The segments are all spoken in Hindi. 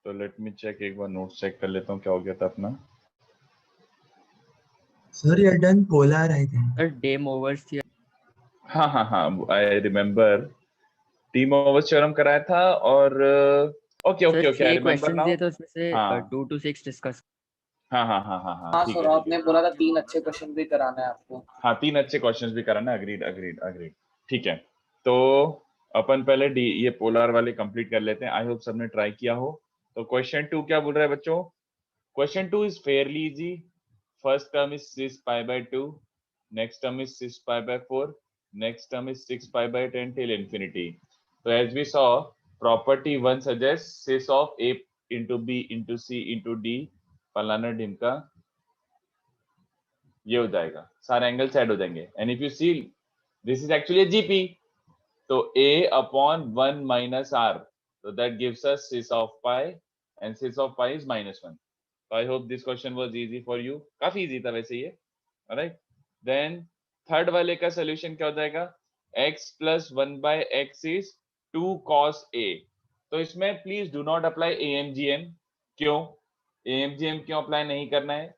तो लेट मी चेक, एक बार नोट चेक कर लेता हूँ क्या हो गया था अपना। Sir you done polar I think. De Moivre's थी। हाँ हाँ हाँ, I remember De Moivre's theorem कराया था। और okay okay okay, I 6 remember question now. दिए तो उसमें से हाँ 2 to 6 डिस्कस। हाँ हाँ हाँ हाँ हाँ, हाँ ठीक सर, है ठीक आपने है। बोला था 3 अच्छे क्वेश्चन भी कराना है आपको। हाँ 3 अच्छे क्वेश्चंस भी कराना, अग्रीड अग्रीड अग्रीड। ठीक है, तो अपन पहले डी ये पोलर वाले कंप्लीट कर लेते हैं। आई होप सबने ट्राई किया हो। तो क्वेश्चन 2 क्या बोल रहा है बच्चों? Question 2 is fairly easy. First term is 6 pi by 2, next term is 6 pi by 4, next term is 6 pi by 10 till infinity. So as we saw, property 1 suggests cis of a into b into c into d फलाना ढिमका, ये हो जाएगा, सारे एंगल सेट हो जाएंगे। And if you see this is actually GP, तो a upon 1 minus r, so that gives us cis of pi, and cis of pi is -1. So I hope this question was easy for you. काफी easy था वैसे ये। Alright, then थर्ड वाले का सोल्यूशन क्या हो जाएगा? x plus 1 by x is 2 cos a. तो इसमें please do not apply AMGM। क्यों AMGM क्यों अप्लाई नहीं करना है?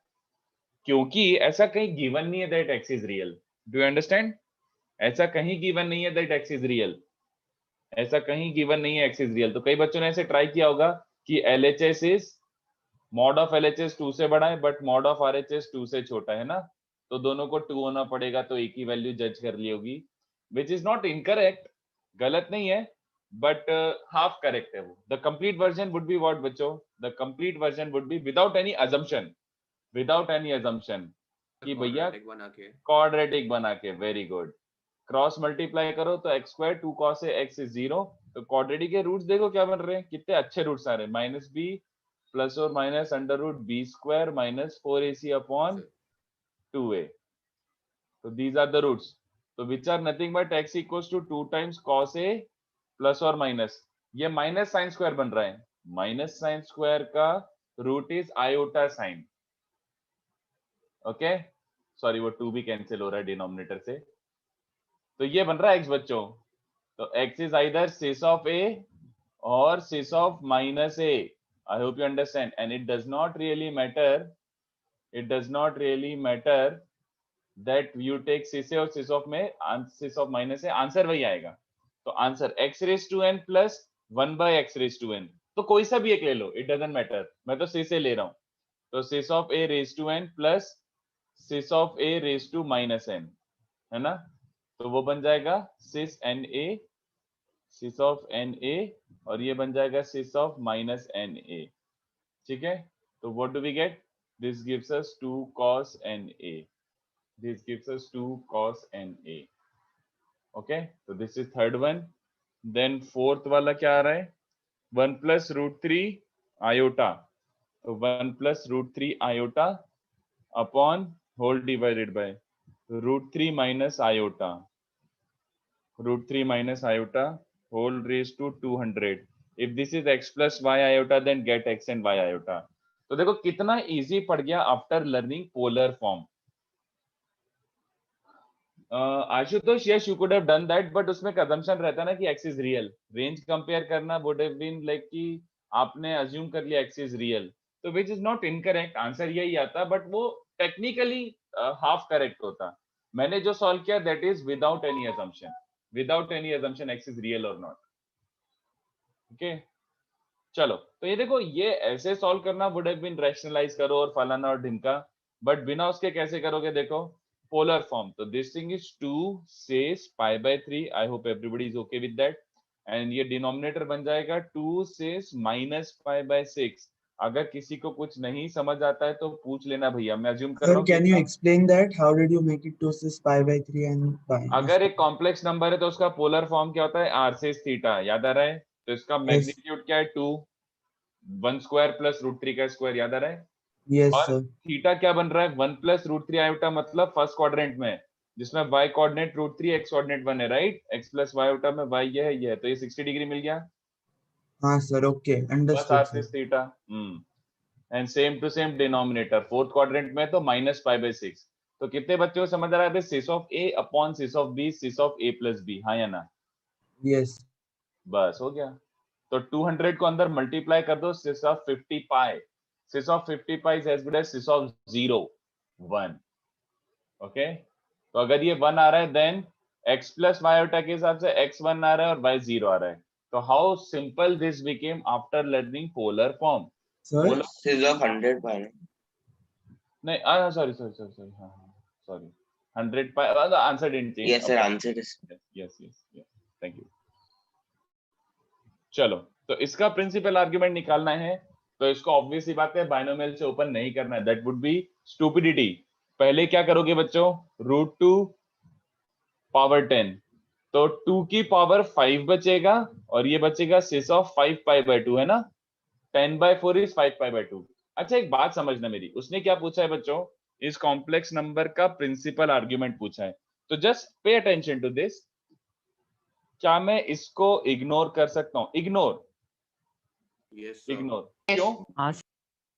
क्योंकि ऐसा कहीं गिवन नहीं है that x is real. Do you understand? ऐसा कहीं गिवन नहीं है दैट x is real. ऐसा कहीं गिवन नहीं है x is real। तो कई बच्चों ने ऐसे ट्राई किया होगा कि LHS is mod of LHS 2 से बड़ा है बट मॉड ऑफ RHS 2 से छोटा है ना, तो दोनों को 2 होना पड़ेगा तो एक ही वैल्यू जज कर ली होगी, विच इज नॉट इनकरेक्ट, गलत नहीं है, बट हाफ करेक्ट है वो। The complete version would be what बच्चों? The complete version would be without any assumption, without any assumption कि भैया क्वाड्रेटिक बना के। Very good. क्रॉस मल्टीप्लाई करो तो x square 2 cos a x is 0। तो क्वाड्रेटिक के रूट्स देखो क्या बन रहे हैं, कितने अच्छे रूट्स आ रहे हैं। -b प्लस और minus under root B square minus 4ac upon 2a। तो दीज आर द रूट्स, तो which are nothing but x equals to 2 times cos a plus और माइनस, ये माइनस साइन स्क्वायर बन रहा है। माइनस साइन स्क्वायर का root is iota sine. Okay, sorry वो 2 भी कैंसिल हो रहा है डिनोमिनेटर से, तो ये बन रहा है x बच्चों। तो x is either cis of a or cis of minus a. I hope you understand. And it does not really matter. It does not really matter that you take cis a or cis of में cis of minus a, answer वही आएगा। तो answer x raised to n plus 1 by x raised to n, तो कोई सा भी एक ले लो, it doesn't matter। मैं तो cis a ले रहा हूँ, तो cis of a raised to n plus cis of a raised to minus n, है ना? तो वो बन जाएगा cis n a, cis of n a, और ये बन जाएगा cis of minus n a। ठीक है, तो what do we get? This gives us 2 cos n a. This gives us 2 cos n a. Okay, so this is third one. Then fourth वाला क्या आ रहा है? 1 plus root 3 iota. तो 1 plus root 3 iota upon whole divided by root 3 minus iota. Root 3 minus iota whole raised to 200. If this is x plus y iota, then get x and y iota. तो देखो कितना इजी पड़ गया after learning polar form. Ashutosh, yes you could have done that, but उसमें असम्पशन रहता ना कि x is real. Range compare करना वुड हैव बीन लाइक कि आपने अज्यूम कर लिया x इज रियल, तो which is not incorrect. Answer यही आता, बट वो टेक्निकली हाफ करेक्ट होता। मैंने जो सॉल्व किया that is without any assumption, without any assumption x is real और नॉट। ओके, चलो, तो ये देखो, ये ऐसे सॉल्व करना वुड हैव बीन रैशनलाइज करो और फलाना और ढिमका, बट बिना उसके कैसे करोगे? देखो पोलर फॉर्म, तो this thing is 2 cis pi by 3। I hope everybody is okay with that. And ये डिनोमिनेटर बन जाएगा 2 cis minus pi by 6। अगर किसी को कुछ नहीं समझ आता है तो पूछ लेना भैया, मैं अज्यूम कर रहा हूँ। Can you explain that? How did you make it 2 cis pi by 3 and pi? अगर एक कॉम्प्लेक्स नंबर है तो उसका पोलर फॉर्म क्या होता है? r cis थीटा, याद आ रहा है? तो इसका मैग्नीट्यूड क्या है? 2 1 स्क्वायर प्लस रूट 3 का स्क्वायर, याद आ रहा है? Yes और sir. थीटा क्या बन रहा है? 1 प्लस रूट 3 आयोटा, मतलब फर्स्ट क्वाड्रेंट में, जिसमें y coordinate root 3, x coordinate 1 है, right? x plus y iota में y ये है, तो ये 60 डिग्री मिल गया। हाँ सर, okay, बस understood r sir. Cis theta. And same to same denominator, fourth quadrant में तो माइनस पाई बाय 6। तो कितने बच्चों को समझ आ रहा है? Cis of a upon cis of b, cis of a plus b, हाँ या ना? Yes. बस हो गया। तो 200 को अंदर मल्टीप्लाई कर दो, cis of 50 pi, cis of 50 pi is as good as cis of 0 1। Okay, तो अगर ये 1 आ रहा है देन x प्लस वायोटा के हिसाब से x1 आ रहा है और y 0 आ रहा है। तो how simple this became after learning polar form. Sir, Sis of 100 pi. नहीं, सॉरी सॉरी सॉरी सॉरी, हाँ sorry, 100 pi, the answer didn't change. Yes sir, answer is yes, thank you। चलो, तो इसका प्रिंसिपल आर्गुमेंट निकालना है, तो इसको ऑब्वियस ही बात है बाइनोमियल से ओपन नहीं करना है, दैट वुड बी स्टूपिडिटी। पहले क्या करोगे बच्चों, √2 पावर 10, तो 2 की पावर 5 बचेगा और ये बचेगा सिस ऑफ 5 पाई बाय 2, है ना, 10/4 इज 5 पाई बाय 2। अच्छा, एक बात समझना मेरी, उसने क्या पूछा है बच्चों, इस कॉम्प्लेक्स नंबर का प्रिंसिपल आर्गुमेंट पूछा है, तो just pay attention to this. क्या मैं इसको इग्नोर कर सकता हूं? इग्नोर, यस सर, इग्नोर क्यों?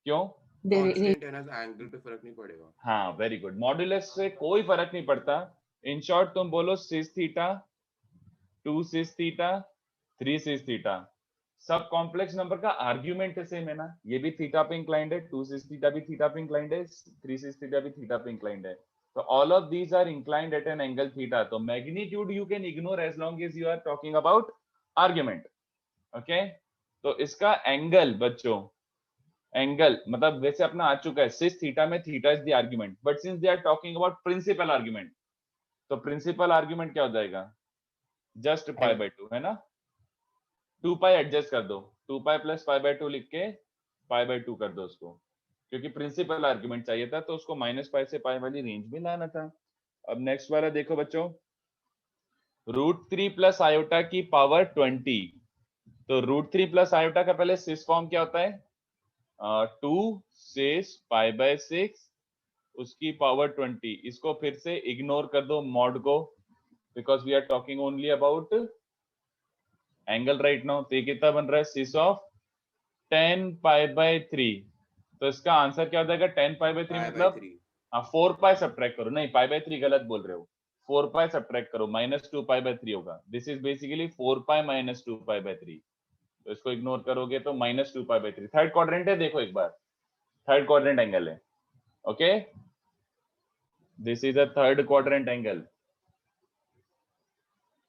क्यों? कांस्टेंट है ना, एंगल पे फर्क नहीं पड़ेगा। हाँ, वेरी गुड, मॉड्यूलस से कोई फर्क नहीं पड़ता। इन शॉर्ट तुम बोलो cis theta, 2 cis theta, 3 cis theta, सब कॉम्प्लेक्स नंबर का आर्ग्यूमेंट सेम है ना, ये भी थीटा पे इंक्लाइंड है, 2 सिस थीटा भी थीटा पे इंक्लाइंड है, 3 सिस थीटा भी थीटा पे इंक्लाइंड है, तो all of these are inclined at an angle theta. तो magnitude you can ignore as long as you are talking about argument. Okay, तो इसका एंगल बच्चों, एंगल मतलब वैसे अपना आ चुका है, सिस थीटा में theta is the argument, but since they are talking about principal argument, तो प्रिंसिपल आर्ग्यूमेंट क्या हो जाएगा, जस्ट पाई बाय 2, है ना, 2 पाई एडजस्ट कर दो, 2 पाई प्लस पाई बाय 2 लिख के पाई बाय 2 कर दो उसको, क्योंकि प्रिंसिपल आर्ग्यूमेंट चाहिए था, तो उसको माइनस पाई से पाई वाली रेंज में लाना था। अब नेक्स्ट वाला देखो बच्चों, √3 प्लस आयोटा की पावर 20, तो √3 प्लस आयोटा का पहले सिस फॉर्म क्या होता है, 2 सिस पाई बाय 6 उसकी पावर 20, इसको फिर से इग्नोर कर दो मॉड को, because we are talking only about angle right now. तो ये कितना बन रहा है, सिस ऑफ 10 पाई बाय 3, तो इसका आंसर क्या हो जाएगा, 10 पाई बाय 3 मतलब 4 पाई सब्ट्रैक्ट करो, नहीं पाई बाय 3 गलत बोल रहे हो, 4 पाई सब्ट्रैक्ट करो, -2 पाई बाय 3 होगा, this is basically 4 pi -2 pi by 3, तो इसको इग्नोर करोगे तो -2 पाई बाय 3। थर्ड क्वाड्रेंट है, देखो एक बार, थर्ड क्वाड्रेंट एंगल है। Okay, this is a third quadrant angle,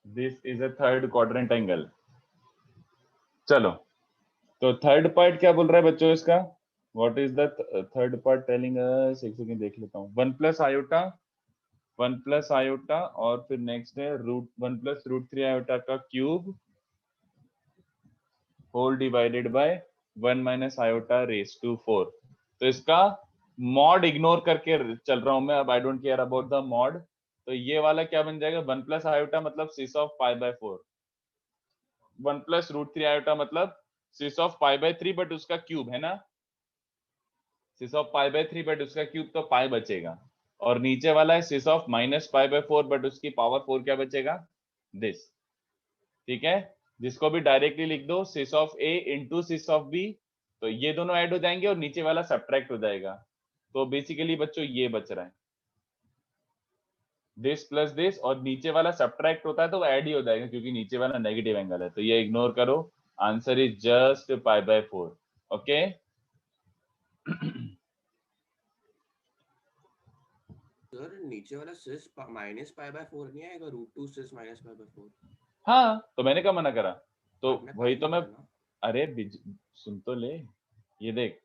this is a third quadrant angle. चलो, तो थर्ड पार्ट क्या बोल रहा है बच्चों इसका, what is the third part telling us, एक सेकंड देख लेता हूं, 1 प्लस आयोटा, 1 प्लस आयोटा और फिर नेक्स्ट है √1 प्लस √3 आयोटा का cube whole divided by 1 minus iota raise to 4। तो इसका मॉड इग्नोर करके चल रहा हूं मैं, अब I don't care about the mod, तो ये वाला क्या बन जाएगा, 1 प्लस आयोटा मतलब cis of pi by 4, 1 plus √3 iota मतलब cis of pi by 3 but उसका क्यूब, है ना, cis of pi by 3 but उसका क्यूब, तो पाई बचेगा, और नीचे वाला है cis of minus pi by 4 but उसकी पावर 4 क्या बचेगा, दिस, ठीक है, जिसको भी डायरेक्टली लिख दो cis of a into cis of b, तो ये दोनों ऐड हो जाएंगे और नीचे वाला सब्ट्रैक्ट हो जाएगा, तो बेसिकली बच्चों ये बच रहा है दिस प्लस दिस, और नीचे वाला सब्ट्रैक्ट होता है तो वो ऐड ही हो जाएगा क्योंकि नीचे वाला नेगेटिव एंगल है, तो ये इग्नोर करो, answer is just pi by 4। Okay, sir नीचे वाला सिस माइनस पाई बाय 4 नहीं आएगा, √2 सिस माइनस पाई बाय 4। हाँ, तो मैंने क्या मना करा, तो आपने वही तो पाई मैं, लिखा ना। अरे सुन तो ले, ये देख,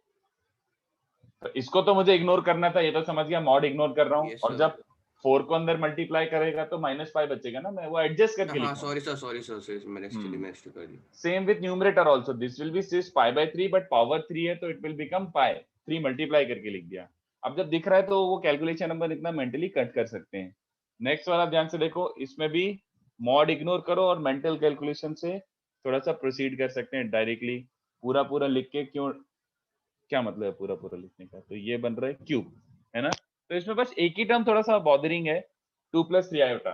तो इसको तो मुझे इग्नोर करना था, ये तो समझ गया, मॉड इग्नोर कर रहा हूँ, Yes, और sir. जब 4 को अंदर मल्टीप्लाई करेगा तो -5 बचेगा ना, मैं वो एडजस्ट करके हाँ लिखूंगा। सॉरी सर, मैंने एक्चुअली मिस्टेक कर दी। Same with numerator also, this will be cis pi by 3 but power 3 है तो it will become pi, 3 multiply करके लिख दिया। अब जब दिख रहा है तो वो कैलकुलेशन नंबर इतना मेंटली कट कर सकते हैं। नेक्स्ट वाला ध्यान से देखो, इसमें भी मॉड इग्नोर करो और मेंटल कैलकुलेशन से थोड़ा सा प्रोसीड कर सकते हैं डायरेक्टली, पूरा पूरा लिख के क्यों, क्या मतलब है पूरा पूरा लिखने का, तो ये बन रहा है क्यूब, है ना, तो इसमें बस एक ही टर्म थोड़ा सा बॉदरिंग है, 2 + 3 आयोटा,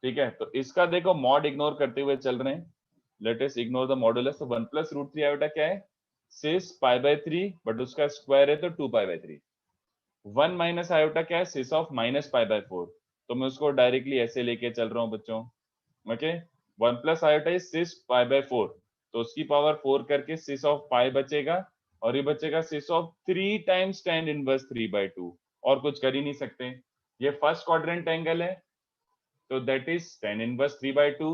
ठीक है, तो इसका देखो मॉड इग्नोर करते हुए चल रहे हैं, let us ignore the modulus, तो 1 + √3 आयोटा क्या है, सिस पाई बाय 3 बट उसका स्क्वायर है तो 2 पाई बाय 3, 1 माइनस आयोटा क्या है, cis of minus pi by 4, तो मैं उसको डायरेक्टली ऐसे लेके चल रहा हूं बच्चों। Okay, 1 + iota is sis pi by 4, तो उसकी पावर 4 करके सिस ऑफ पाई बचेगा, और ये बचेगा सिस ऑफ 3 टाइम्स tan इनवर्स 3/2, और कुछ कर ही नहीं सकते। ये फर्स्ट क्वाड्रेंट एंगल है, तो that is tan inverse 3/2,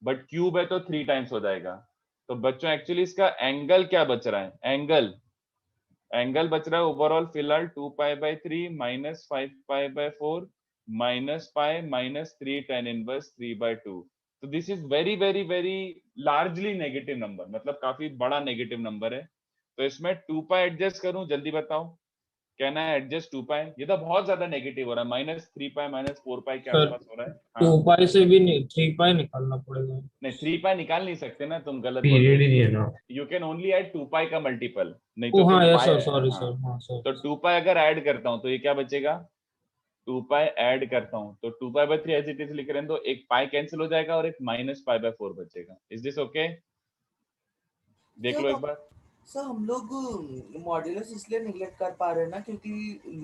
but cube है तो 3 टाइम्स हो जाएगा। तो बच्चों एक्चुअली इसका एंगल क्या बच रहा है, एंगल बच रहा है ओवरऑल फिलहाल 2π/3 minus 5π/4 minus pi minus 3 tan inverse 3/2। तो this is very very very largely negative number, मतलब काफी बड़ा नेगेटिव नंबर है। तो इसमें 2π एडजस्ट करूं, जल्दी बताओ, कैन आई एडजस्ट 2π? ये तो बहुत ज्यादा नेगेटिव हो रहा है, -3π -4π के सर आसपास हो रहा है। टू हाँ, पाई से भी नहीं 3 पाई निकालना पड़ेगा, नहीं 3π निकाल नहीं सकते ना, तुम गलत बोल पीरियड रहे ही नहीं है ना। हो। यू कैन ओनली ऐड 2π का मल्टीपल, नहीं ओ तो हाँ तुम यस पाई, सर, सॉरी हाँ, सर, हाँ सर। तो 2π अगर ऐड करता हूं तो ये क्या बचेगा, 2π ऐड करता हूं तो 2π/3 एज इट इज लिख रहे हैं, तो एक पाई कैंसिल हो जाएगा और एक -π/4 बचेगा। Is this okay? देख लो एक बार। सर हम लोग मॉड्यूलस इसलिए निगलेक्ट कर पा रहे हैं ना क्योंकि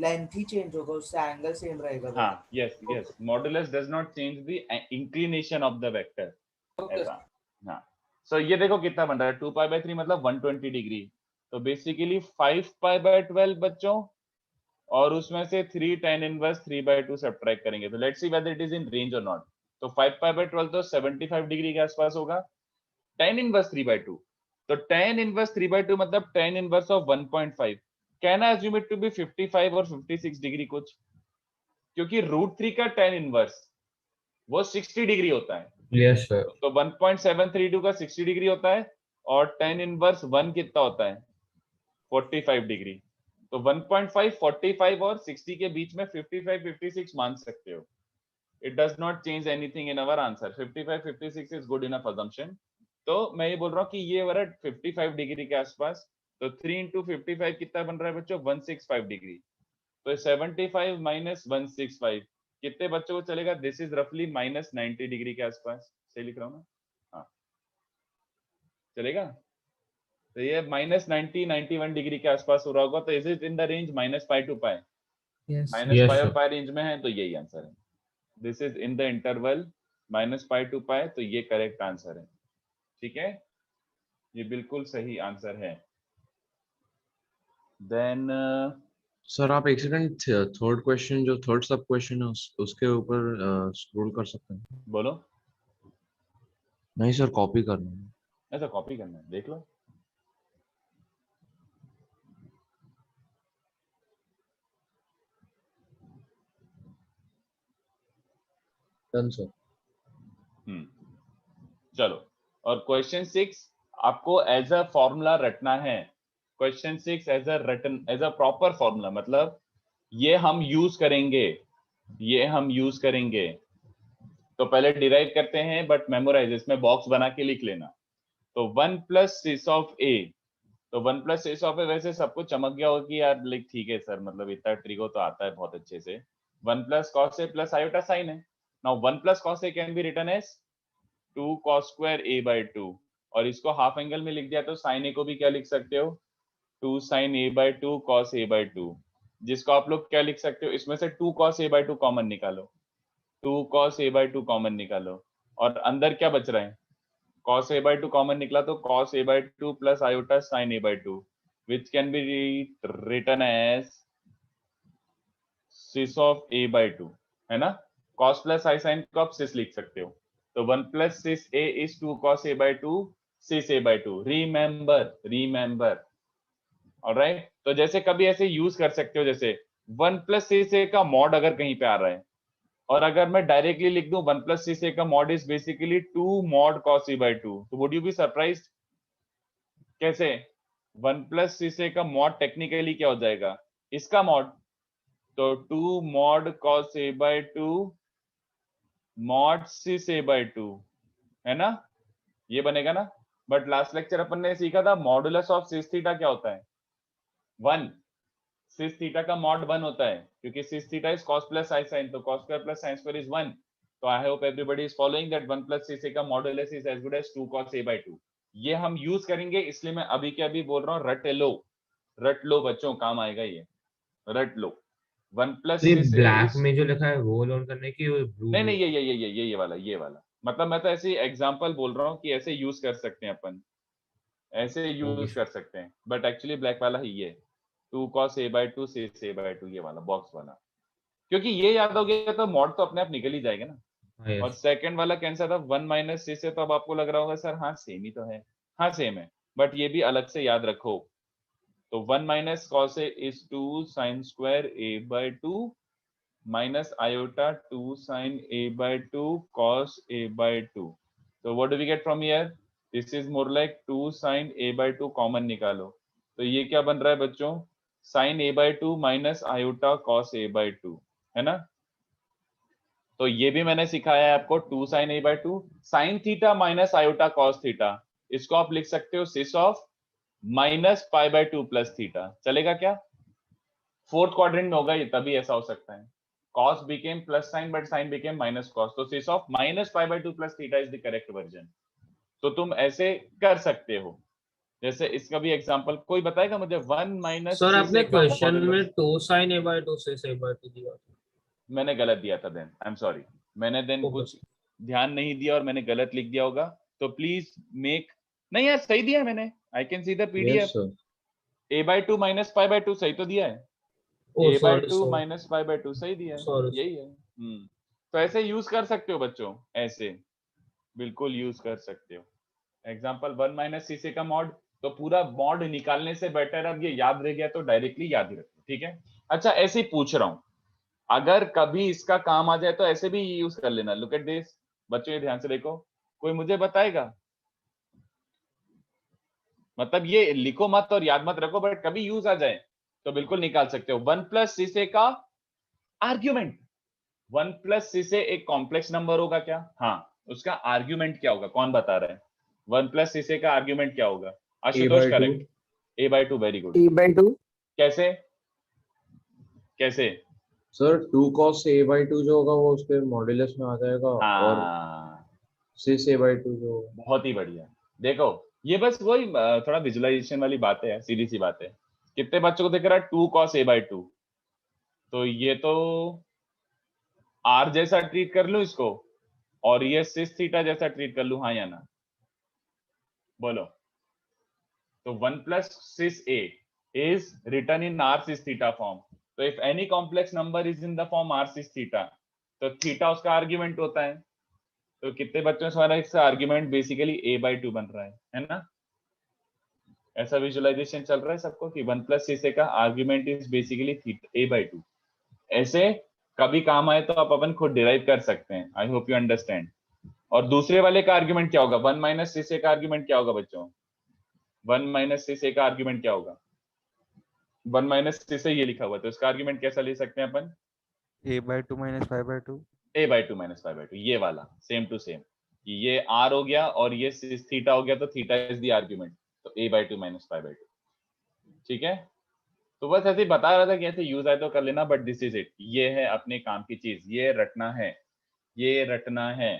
लेंथ ही चेंज होगा, उससे एंगल सेम रहेगा। हाँ, yes yes, modulus does not change the inclination of the vector, ऐसा। हाँ, सो ये देखो कितना बन रहा है, 2π/3 मतलब 120 डिग्री, तो बेसिकली 5π/12 बच्चों, और उसमें से 3 tan इनवर्स 3/2 सब्ट्रैक्ट करेंगे, तो let's see whether it is in range और नॉट। तो 5π/12 तो 75 डिग्री के आसपास होगा, tan इनवर्स 3/2, तो tan इनवर्स 3/2 मतलब tan inverse of 1.5, can I assume it to be 55 और 56 डिग्री कुछ, क्योंकि √3 का tan इनवर्स वो 60 डिग्री होता है, यस सर। तो 1.732 का 60 डिग्री होता है, और tan इनवर्स 1 कितना होता है, 45 डिग्री। तो 1.5 45 और 60 के बीच में 55 56 मान सकते हो। It does not change anything in our answer, 55 56 is good enough assumption. तो मैं ये बोल रहा हूँ कि ये वाला 55 डिग्री के आसपास, तो 3 into 55 कितना बन रहा है बच्चों, 165 डिग्री। तो 75 माइनस 165 कितने बच्चों को चलेगा, दिस इज रफली -90 डिग्री के आसपास, सही लिख रहा हूँ ना? हाँ, चलेगा। तो ये -90 91 डिग्री के आसपास हो रहा होगा, तो is it in the range -π to π? Yes -π और π रेंज में है, तो यही आंसर है। This is in the interval -π to π, तो ये करेक्ट आंसर है। ठीक है, ये बिल्कुल सही आंसर है। देन सर आप एक सेकंड, थर्ड क्वेश्चन जो थर्ड सब क्वेश्चन है उसके ऊपर स्क्रॉल कर सकते हैं? बोलो। नहीं सर, कॉपी करना है। ऐसा कॉपी करना है, देख लो। Done sir. चलो, और क्वेश्चन 6 आपको एज अ फॉर्मूला रटना है। Question 6 as a proper formula, मतलब ये हम यूज करेंगे, तो पहले डिराइव करते हैं, बट मेमोराइज, इसमें बॉक्स बना के लिख लेना। तो 1 + sis ऑफ a, तो 1 + sis ऑफ a वैसे सबको चमक गया होगा कि यार लाइक ठीक है सर, मतलब इतना ट्रिको तो आता है बहुत अच्छे से। 1 + cos a + iota sin है। Now 1 + cos a can be written as 2 cos² a/2, और इसको हाफ एंगल में लिख दिया तो sin a को भी क्या लिख सकते हो, 2 sin a/2 cos a/2, जिसको आप लोग क्या लिख सकते हो, इसमें से 2 cos a/2 कॉमन निकालो, 2 cos a/2 कॉमन निकालो, और अंदर क्या बच रहा है, cos a/2 कॉमन निकला तो cos a/2 plus iota sin a/2, which can be written as sis of a/2, है ना? cos plus i sin को आप sis लिख सकते हो, तो 1 + sis a is 2 cos a/2 sis a/2, remember, alright. तो जैसे कभी ऐसे यूज कर सकते हो, जैसे 1 + sis a का मॉड अगर कहीं पे आ रहा है, और अगर मैं डायरेक्टली लिख दूं 1 + sis a का mod is basically 2 mod cos a/2, तो वुड यू बी सरप्राइज्ड? कैसे 1 + sis a का मॉड टेक्निकली क्या हो जाएगा, इसका मॉड, तो 2 mod cos a/2 mod sis a/2, है ना, ये बनेगा ना। बट लास्ट लेक्चर अपन ने सीखा था मॉडुलस ऑफ सिस थीटा क्या होता है, 1। सिस थीटा का मॉड 1 होता है, क्योंकि cis theta is cos plus i sin, तो cos² plus sin² इज 1। तो I hope everybody is following that 1 + sis a का modulus is as good as 2 cos a/2। ये हम यूज करेंगे, इसलिए मैं अभी के अभी बोल रहा हूँ, रट लो बच्चों, काम आएगा ये, रट लो। 1 + ये sis a ब्लैक is, में जो लिखा है वो लोन करने की, ब्लू नहीं ये वाला, मतलब मैं तो ऐसे एग्जांपल बोल रहा हूँ कि ऐसे यूज कर सकते हैं अपन। ऐसे यूज Okay. कर सकते हैं, बट एक्चुअली ब्लैक वाला ही ये 2 cos a/2 sis a/2 ये वाला बॉक्स वाला, क्योंकि ये याद हो गया तो मॉड तो अपने आप निकल ही जाएगा ना। हाँ, और yes. सेकंड वाला कैंसिल था 1 माइनस sis है, तो अब आपको लग रहा होगा सर हाँ सेम ही तो है, हाँ सेम है, बट ये भी अलग से याद रखो। तो 1 minus cos a is 2 sin square a/2 minus iota 2 sin a/2 cos a/2. So what do we get from here? This is more like 2 sin a/2 common निकालो, तो ये क्या बन रहा है बच्चों? sin a/2 minus iota cos a/2, है ना? तो ये भी मैंने सिखाया है आपको 2 sin a/2 sin theta minus iota cos theta, इसको आप लिख सकते हो sis of minus π/2 plus theta, चलेगा क्या? फोर्थ क्वाड्रेंट में होगा ये, तभी ऐसा हो सकता है। cos became plus sign but sin became minus cos, तो sis of minus π/2 plus theta is the correct version। तो तुम ऐसे कर सकते हो। जैसे इसका भी एग्जांपल कोई बताएगा मुझे? 1 माइनस सर आपने क्वेश्चन में 2 sin a/2 sis a/2 दिया था। मैंने गलत दिया था देन, आई एम सॉरी, मैंने देन Okay. कुछ ध्यान नहीं दिया और मैंने गलत लिख दिया होगा, तो प्लीज मेक, नहीं यार सही दिया है मैंने, I can see the Yes, PDF. sir. a/2 minus π/2 सही तो दिया है, Oh, sorry, a/2 sorry. minus π/2 सही दिया है, Sorry. यही है। तो ऐसे यूज कर सकते हो बच्चों, ऐसे बिल्कुल यूज कर सकते हो। एग्जांपल 1 माइनस सी का मॉड, तो पूरा मॉड निकालने से बेटर अब ये याद रह गया तो डायरेक्टली याद ही रखो, ठीक है? अच्छा ऐसे ही पूछ रहा हूं, अगर कभी इसका काम आ जाए तो ऐसे भी यूज कर लेना। लुक एट दिस बच्चों, ये ध्यान से देखो, कोई मुझे बताएगा? मतलब ये लिखो मत और याद मत रखो, बट कभी यूज आ जाए तो बिल्कुल निकाल सकते हो। 1 प्लस सी का आर्ग्यूमेंट, 1 प्लस सी एक कॉम्प्लेक्स नंबर होगा क्या? हाँ, उसका आर्ग्यूमेंट क्या होगा? कौन बता रहा है? 1 प्लस सी का आर्ग्यूमेंट क्या होगा? Ashutosh A/2. Correct, a/2, very good. a/2 कैसे कैसे? सर 2 cos a/2 जो होगा वो उसके मॉड्यूलस में आ जाएगा, और हाँ, sis a/2 जो होगा। बहुत ही बढ़िया। देखो ये बस वही थोड़ा विजुअलाइजेशन वाली बात है, सीधी सी बात है। कितने बच्चों को दिख रहा है 2 cos a/2? तो ये तो r जैसा ट्रीट कर लूं इसको, और ये सिस थीटा जैसा ट्रीट कर लूं, हाँ या ना? बोलो। तो 1 plus cis a is written in r sis theta form, तो if any complex number is in the form r sis theta, तो थीटा उसका आर्ग्यूमेंट होता है। तो कितने बच्चों से हमारा इसका आर्ग्यूमेंट बेसिकली a/2 बन रहा है ना? ऐसा विजुअलाइजेशन चल रहा है सबको कि 1 प्लस सी का आर्ग्यूमेंट इज बेसिकली a/2। ऐसे कभी काम आए तो आप अपन खुद डिराइव कर सकते हैं। I hope you understand. और दूसरे वाले का आर्ग्यूमेंट क्या होगा? 1 माइनस सी का आर्ग्यूमेंट क्या होगा बच्चों? 1 माइनस सी का आर्ग्यूमेंट क्या होगा? 1 माइनस सी ये लिखा हुआ है, तो इसका आर्ग्यूमेंट कैसा ले सकते हैं अपन? a/2 minus π/2 a/2 माइनस π/2, ये वाला सेम टू सेम। ये r हो गया और ये सिस थीटा हो गया, तो थीटा इज द आर्ग्यूमेंट, तो a/2 माइनस π/2। ठीक है, तो बस ऐसे ही बता रहा था कि ऐसे यूज आए तो कर लेना, बट दिस इज इट। ये है अपने काम की चीज, ये रटना है, ये रटना है।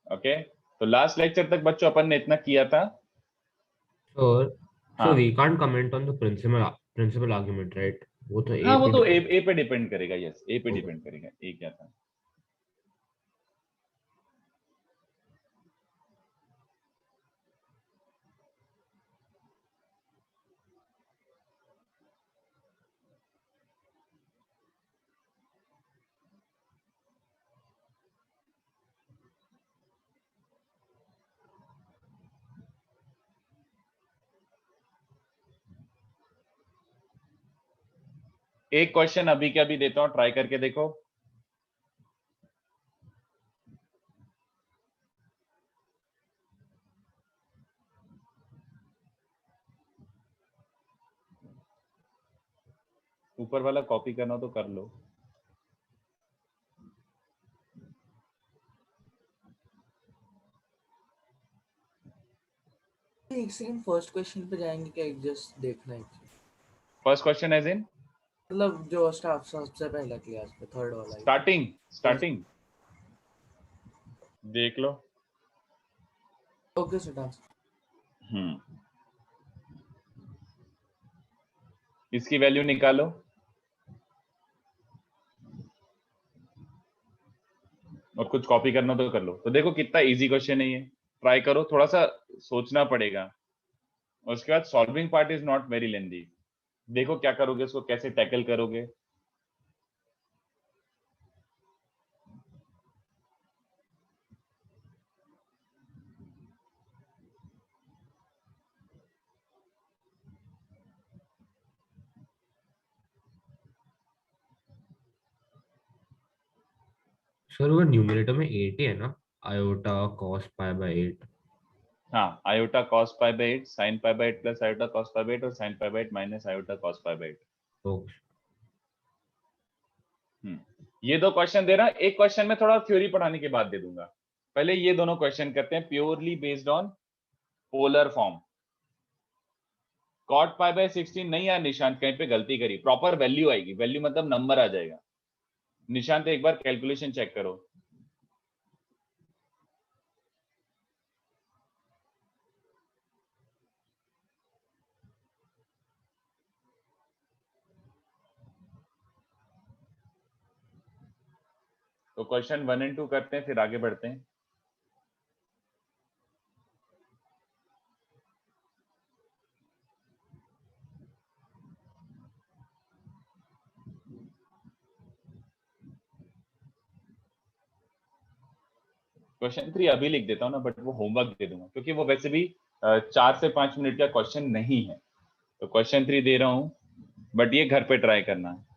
ओके, तो लास्ट लेक्चर तक बच्चों अपन ने इतना किया था। Sir, हाँ so we can't comment on the principal argument, right? वो तो हाँ, A वो पे तो depend- ए पे डिपेंड करेगा। यस, ए पे Okay. डिपेंड करेगा। ए क्या था? एक क्वेश्चन अभी के अभी देता हूँ, ट्राई करके देखो। ऊपर वाला कॉपी करना हो तो कर लो। एक सेकंड, फर्स्ट क्वेश्चन पे जाएंगे क्या? जस्ट देखना है, फर्स्ट क्वेश्चन एज इन मतलब जो स्टाफ सबसे पहला क्लास पे थर्ड वाला ही। स्टार्टिंग देख लो। ओके सिद्धांत। इसकी वैल्यू निकालो। और कुछ कॉपी करना तो कर लो। तो देखो कितना इजी क्वेश्चन है ये। ट्राई करो, थोड़ा सा सोचना पड़ेगा। उसके बाद solving part is not very lengthy. देखो क्या करोगे, उसको कैसे टैकल करोगे। सर वो न्यूमरेटर में 8 ही है ना, आयोटा cos पाई बाय 8। हाँ, iota cos pi by 8, sin pi by 8 plus iota cos pi by 8 और sin pi by 8 minus iota cos pi by 8। Okay ये दो क्वेश्चन दे रहा, एक क्वेश्चन में थोड़ा थ्योरी पढ़ाने के बाद दे दूंगा। पहले ये दोनों क्वेश्चन करते हैं, purely based on polar form. cot pi by 16 नहीं यार निशांत, कहीं पे गलती करी, प्रॉपर वैल्यू आएगी, वैल्यू मतलब नंबर आ जाएगा। निशांत एक बार कैलकुलेशन चेक करो। तो क्वेश्चन 1 एंड 2 करते हैं, फिर आगे बढ़ते हैं। क्वेश्चन 3 अभी लिख देता हूँ ना, बट वो होमवर्क दे दूंगा क्योंकि वो वैसे भी 4 से 5 मिनट का क्वेश्चन नहीं है। तो क्वेश्चन 3 दे रहा हूँ, बट ये घर पे ट्राई करना है।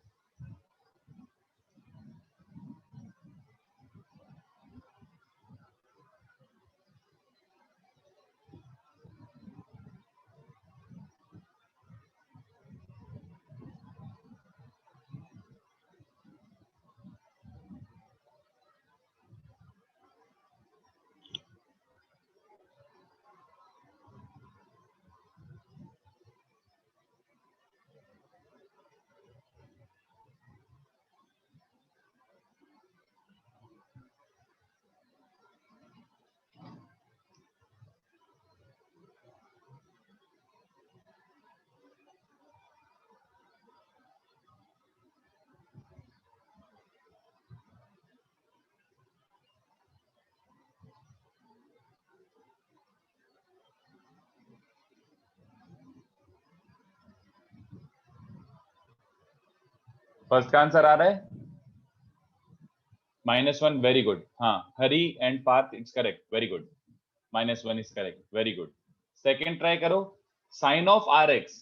फर्स्ट का आंसर आ रहा है -1, वेरी गुड। हाँ, Hari and Parth, it's correct, very good. -1 is correct, very good. Second try करो, sine of r x,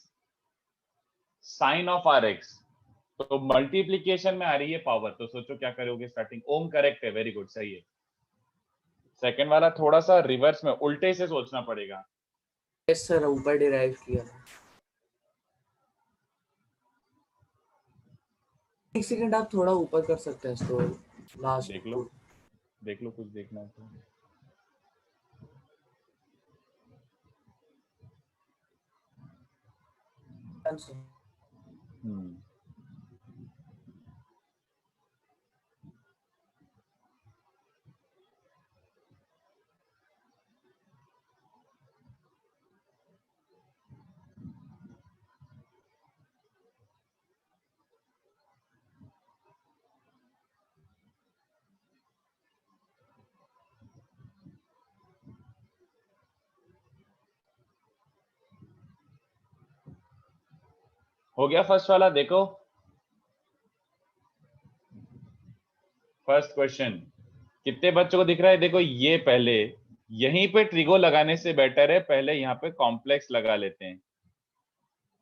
sine of r x, तो मल्टीप्लीकेशन में आ रही है पावर, तो सोचो क्या करोगे स्टार्टिंग। ओम करेक्ट है, वेरी गुड, सही है। सेकेंड वाला थोड़ा सा रिवर्स में उल्टे से सोचना पड़ेगा। यस सर, ऊपर डिराइव किया था। एक सेकंड, आप थोड़ा ऊपर कर सकते हैं इसको, लास्ट देख लो, देख लो, कुछ देखना है तो। हो गया फर्स्ट वाला, देखो फर्स्ट क्वेश्चन कितने बच्चों को दिख रहा है। देखो ये पहले यहीं पे ट्रिगो लगाने से बेटर है, पहले यहाँ पे कॉम्प्लेक्स लगा लेते हैं।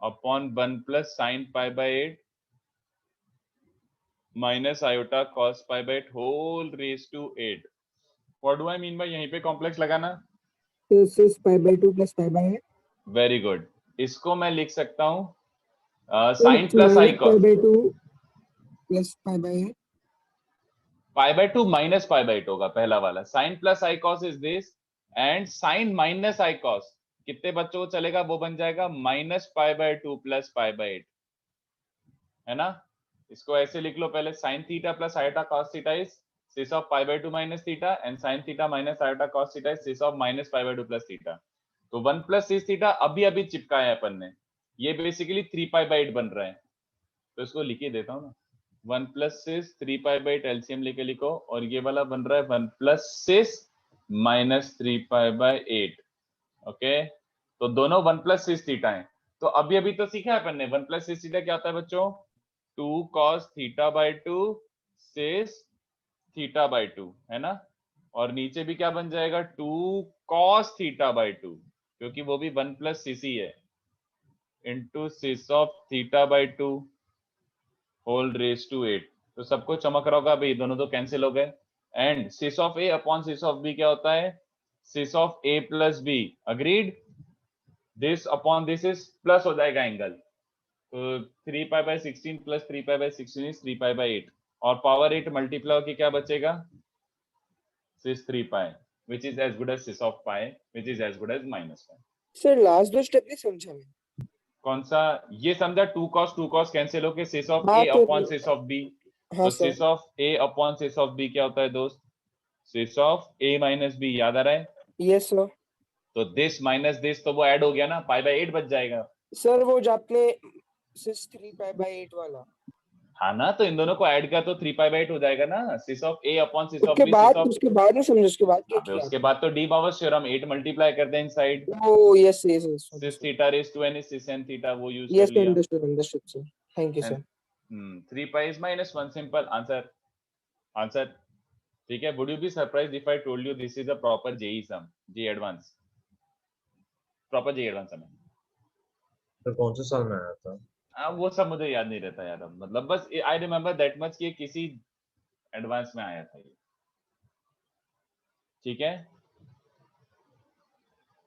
Upon 1 plus sine pi by 8 minus iota cos pi by 8 whole raise to 8। What do I mean by यहीं पे कॉम्प्लेक्स लगाना? तो cis pi by 2 plus pi by 8। Very good. इसको मैं लिख सकता हूँ sine plus i cos, pi by 2 plus pi by 8, pi by 2 minus pi by 8 होगा पहला वाला। Sine plus i cos is this, and sine minus i cos कितने बच्चों को चलेगा, वो बन जाएगा minus pi by 2 plus pi by 8, है ना। इसको ऐसे लिख लो पहले, sine theta plus iota cos theta is cis of pi by 2 minus theta, and sine theta minus iota cos theta is cis of minus pi by 2 plus theta. तो 1 प्लस सिस थीटा अभी अभी चिपकाया है अपन ने, ये बेसिकली 3 पाई बाय 8 बन रहा है, तो इसको लिख ही देता हूँ ना। 1 plus cis 3 pi by 8 LCM लेके लिखो, और ये वाला बन रहा है 1 प्लस सिस माइनस 3π/8। ओके, तो दोनों 1 प्लस सिस थीटा है। तो अभी अभी तो सीखा है अपन ने 1 प्लस सिस थीटा क्या होता है बच्चों, 2 cos θ/2 सिस θ/2 है ना। और नीचे भी क्या बन जाएगा 2 cos θ/2, क्योंकि वो भी 1 प्लस सिस ही है, into cis of θ/2 whole raise to 8। तो सबको चमक रहा होगा भाई, दोनों तो कैंसिल हो गए। And cis of A upon cis of B क्या होता है, cis of a plus b. Agreed, this upon this is plus हो जाएगा एंगल, तो 3π/16 प्लस 3π/16 इज 3π/8, और पावर 8 मल्टीप्लाई होके क्या बचेगा, सिस 3π, which is as good as sis of pi, which is as good as -pi। Sir last दो स्टेप नहीं समझा मैं। कौन सा, ये समझा 2 cos कैंसिल होके सिस ऑफ हाँ ए तो अपॉन सिस ऑफ बी। हाँ तो sir. Cis of A upon cis of B क्या होता है दोस्त, cis of A minus B, याद आ रहा है। Yes sir. तो दिस माइनस दिस, तो वो ऐड हो गया ना, π/8 बच जाएगा। सर वो जो आपने सिस 3π/8 वाला, हाँ ना, तो इन दोनों को ऐड कर तो 3π/8 हो जाएगा ना, cis of A upon cis of b, cis of. उसके बाद नहीं समझे, उसके बाद क्या अबे किया उसके बाद तो डी पावर थ्योरम 8 मल्टीप्लाई करते हैं inside, oh yes yes yes cis theta raise to n is cis n theta, वो यूज यस कर लिया। Understood understood sir, thank you sir. 3π is -1, simple answer, answer. ठीक है, would you be surprised if I told you this is a proper JEE sum, JEE Advanced, proper JEE Advanced sum है। तो कौन से साल में आया था? वो सब मुझे याद नहीं रहता यार, अब मतलब बस आई रिमेम्बर दैट मच कि किसी एडवांस में आया था ये। ठीक है,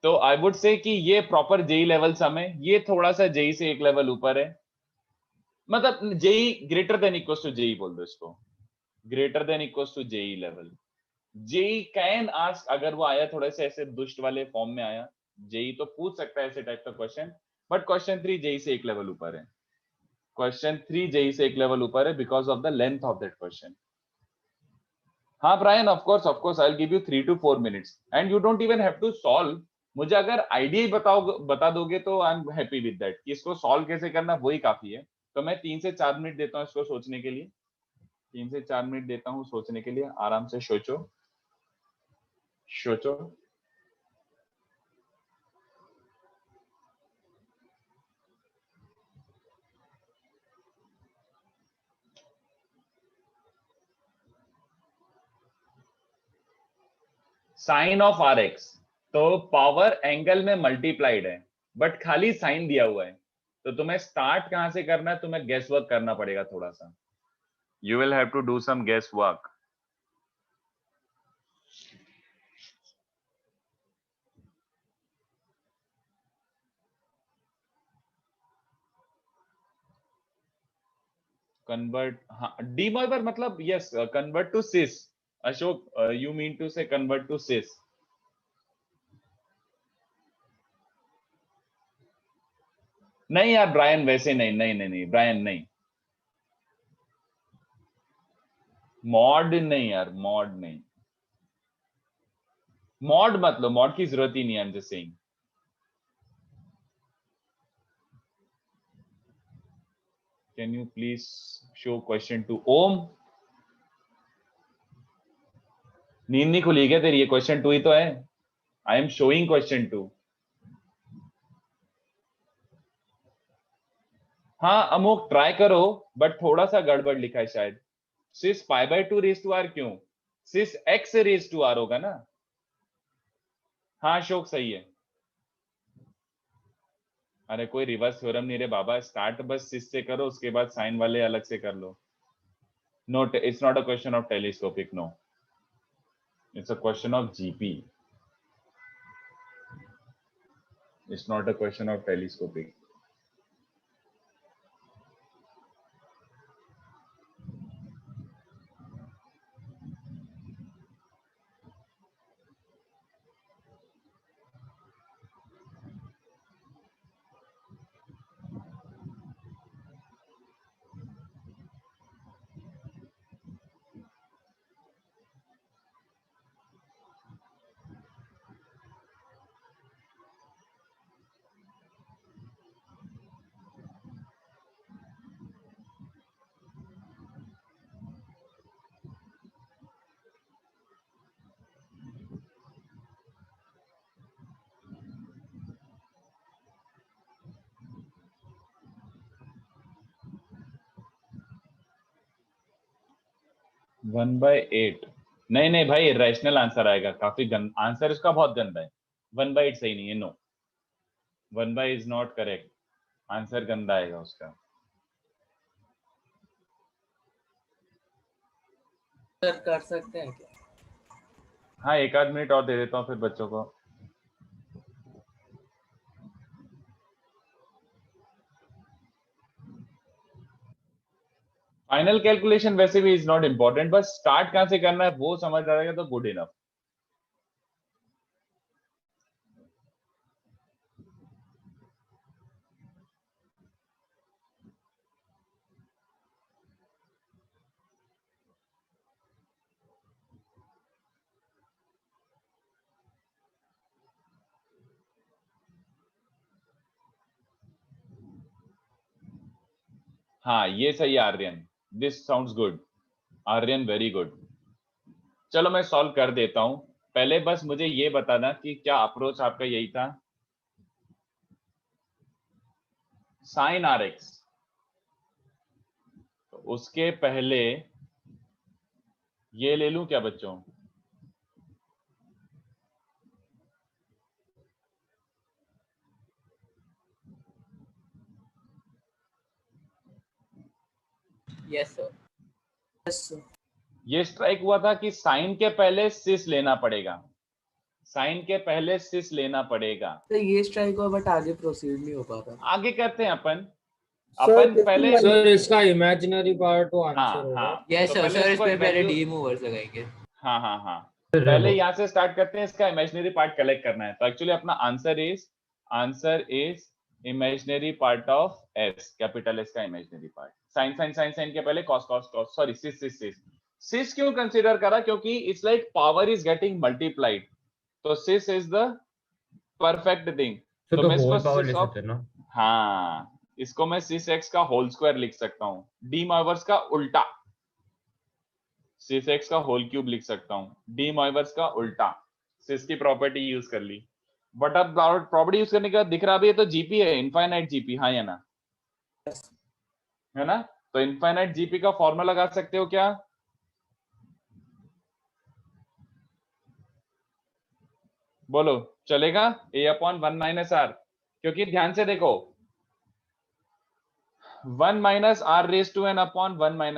तो आई वुड से कि ये प्रॉपर जेई लेवल सम है, ये थोड़ा सा जेई से एक लेवल ऊपर है, मतलब JEE greater than equals to JEE बोल दो इसको, greater than equals to JEE level. JEE can ask, अगर वो आया थोड़े से ऐसे दुष्ट वाले फॉर्म में आया, जेई तो पूछ सकता है ऐसे टाइप का क्वेश्चन, बट क्वेश्चन 3 जेई से एक लेवल ऊपर है, क्वेश्चन 3 जेई से एक लेवल ऊपर है because of the length of that question. हाँ Brian, of course I will give you 3 to 4 minutes and you don't even have to solve. मुझे अगर आइडिया ही बता दोगे तो I am happy with that, कि इसको सॉल्व कैसे करना वही काफी है। तो मैं 3 से 4 मिनट देता हूँ इसको सोचने के लिए, 3 से 4 मिनट देता हूँ सोचने के लिए, आराम से सोचो सोचो। साइन ऑफ आर एक्स, तो पावर एंगल में मल्टीप्लाइड है बट खाली साइन दिया हुआ है, तो तुम्हें स्टार्ट कहां से करना है, तुम्हें गेस वर्क करना पड़ेगा थोड़ा सा, you will have to do some guess work. Convert, हाँ डी मोइबर मतलब yes, convert to cis. Ashok, you mean to say convert to cis. नहीं यार ब्रायन, वैसे नहीं नहीं नहीं नहीं ब्रायन नहीं, मॉड नहीं यार, मॉड नहीं, मॉड मत लो, मॉड की जरूरत ही नहीं है, I am just saying. Can you please show question to Om. नींद नहीं खुली क्या तेरी, ये क्वेश्चन 2 ही तो है, आई एम शोइंग क्वेश्चन 2। हाँ अमोक ट्राई करो, बट थोड़ा सा गड़बड़ लिखा है शायद। सिस π/2 रेज टू आर क्यों, सिस x रेज टू आर होगा ना। हाँ अशोक सही है। अरे कोई रिवर्स थ्योरम नहीं रे बाबा, स्टार्ट बस सिस से करो, उसके बाद साइन वाले अलग से कर लो। No, it's not a question of telescopic, no, it's a question of GP, it's not a question of telescopic. 1/8 नहीं नहीं भाई, रैशनल आंसर आएगा। काफी आंसर इसका बहुत गंदा है। 1/8 सही नहीं है, no, 1/8 is not correct, answer गंदा आएगा उसका। सर कर सकते हैं क्या? हाँ, 1 आध मिनट और दे देता हूँ फिर बच्चों को। फाइनल कैलकुलेशन वैसे भी इज नॉट इम्पोर्टेंट, बस स्टार्ट कहां से करना है वो समझ आ जाएगा तो गुड इनफ। हाँ ये सही है Aryan, this sounds good Aryan, very good. चलो मैं सॉल्व कर देता हूं, पहले बस मुझे ये बताना कि क्या अप्रोच आपका यही था। साइन आर एक्स, तो उसके पहले ये ले लूं क्या बच्चों? Yes sir. Yes sir. ये स्ट्राइक हुआ था कि साइन के पहले सिस लेना पड़ेगा, साइन के पहले सिस लेना पड़ेगा। तो ये स्ट्राइक हुआ बट आगे प्रोसीड नहीं हो पाता। आगे करते हैं अपन सर पहले। सर इसका इमेजिनरी पार्ट तो आंसर हाँ होगा। हाँ, यस तो सर, इस इसको पे पहले value- डी मूवर्स लगाएंगे। हाँ हाँ हाँ, पहले यहाँ से स्टार्ट करते हैं, इसका इमेजिनरी पार्ट कलेक्ट करना है। तो एक्चुअली अपना answer is imaginary part of S, capital S का imaginary part. Sine sine sine sine के पहले cos cos cos, sorry cis cis cis. Cis क्यों कंसीडर करा? क्योंकि it's like power is getting multiplied, तो cis is the perfect thing. तो मैं इसको होल पावर सिस ले ऑफ, सकते हैं ना। हाँ इसको मैं सिस एक्स का होल स्क्वायर लिख सकता हूँ, डी मॉइवर्स का उल्टा, सिस एक्स का होल क्यूब लिख सकता हूँ, डी मॉइवर्स का उल्टा। सिस की प्रॉपर्टी यूज कर ली, बट अब प्रॉपर्टी यूज करने के बाद दिख रहा भी है तो जीपी है, इनफाइनाइट जीपी, हाँ या ना, है ना? तो इनफाइनाइट जीपी का फॉर्मूला लगा सकते हो क्या? बोलो, चलेगा? a/1 - r, क्योंकि ध्यान से देखो 1 - r⁻n/1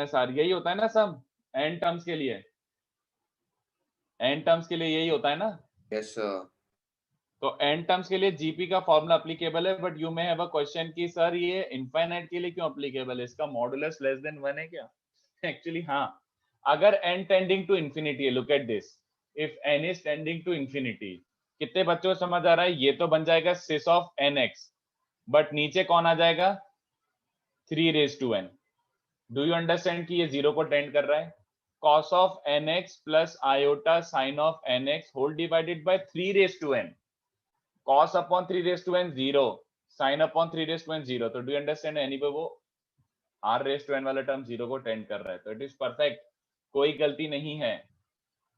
- r यही होता है ना सम, n टर्म्स के लिए, n टर्म्स के लिए यही होता है ना। Yes sir. तो n टर्म्स के लिए जीपी का फॉर्मूला एप्लीकेबल है, but you may have a question कि सर ये इनफाइनाइट के लिए क्यों एप्लीकेबल है, इसका मॉडुलस लेस देन 1 है क्या? एक्चुअली हाँ, अगर n टेंडिंग टू इंफिनिटी है, look at this, if n is tending to infinity, कितने बच्चों को समझ आ रहा है? ये तो बन जाएगा सिस ऑफ nx, बट नीचे कौन आ जाएगा? 3n। डू यू अंडरस्टैंड कि ये 0 को टेंड कर रहा है? cos of nx plus iota sin of nx whole divided by 3n, cos upon 3n 0, sin upon 3n 0। तो डू यू अंडरस्टैंड एनी पे वो r⁻n वाला टर्म 0 को टेंड कर रहा है, तो इट इज परफेक्ट, कोई गलती नहीं है,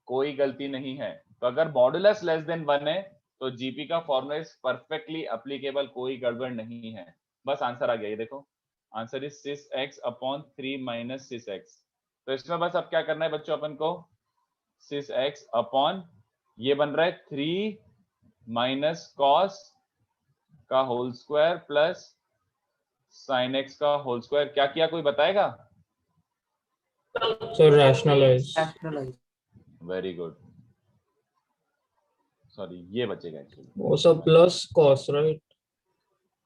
कोई गलती नहीं है। तो अगर मॉडुलस लेस देन 1 है तो जीपी का फॉर्मूला इज परफेक्टली एप्लीकेबल, कोई गड़बड़ नहीं है। बस आंसर आ गया, ये देखो, answer is cis x upon 3 - cis x. तो इसमें बस अब क्या करना है बच्चों अपन को, सिस एक्स अपॉन ये बन रहा है 3 - कॉस का whole square plus sine x का होल स्क्वायर। क्या किया, कोई बताएगा? Sir rationalise. Very good, sorry ये बचेगा एक्चुअली, वो सब प्लस कॉस राइट।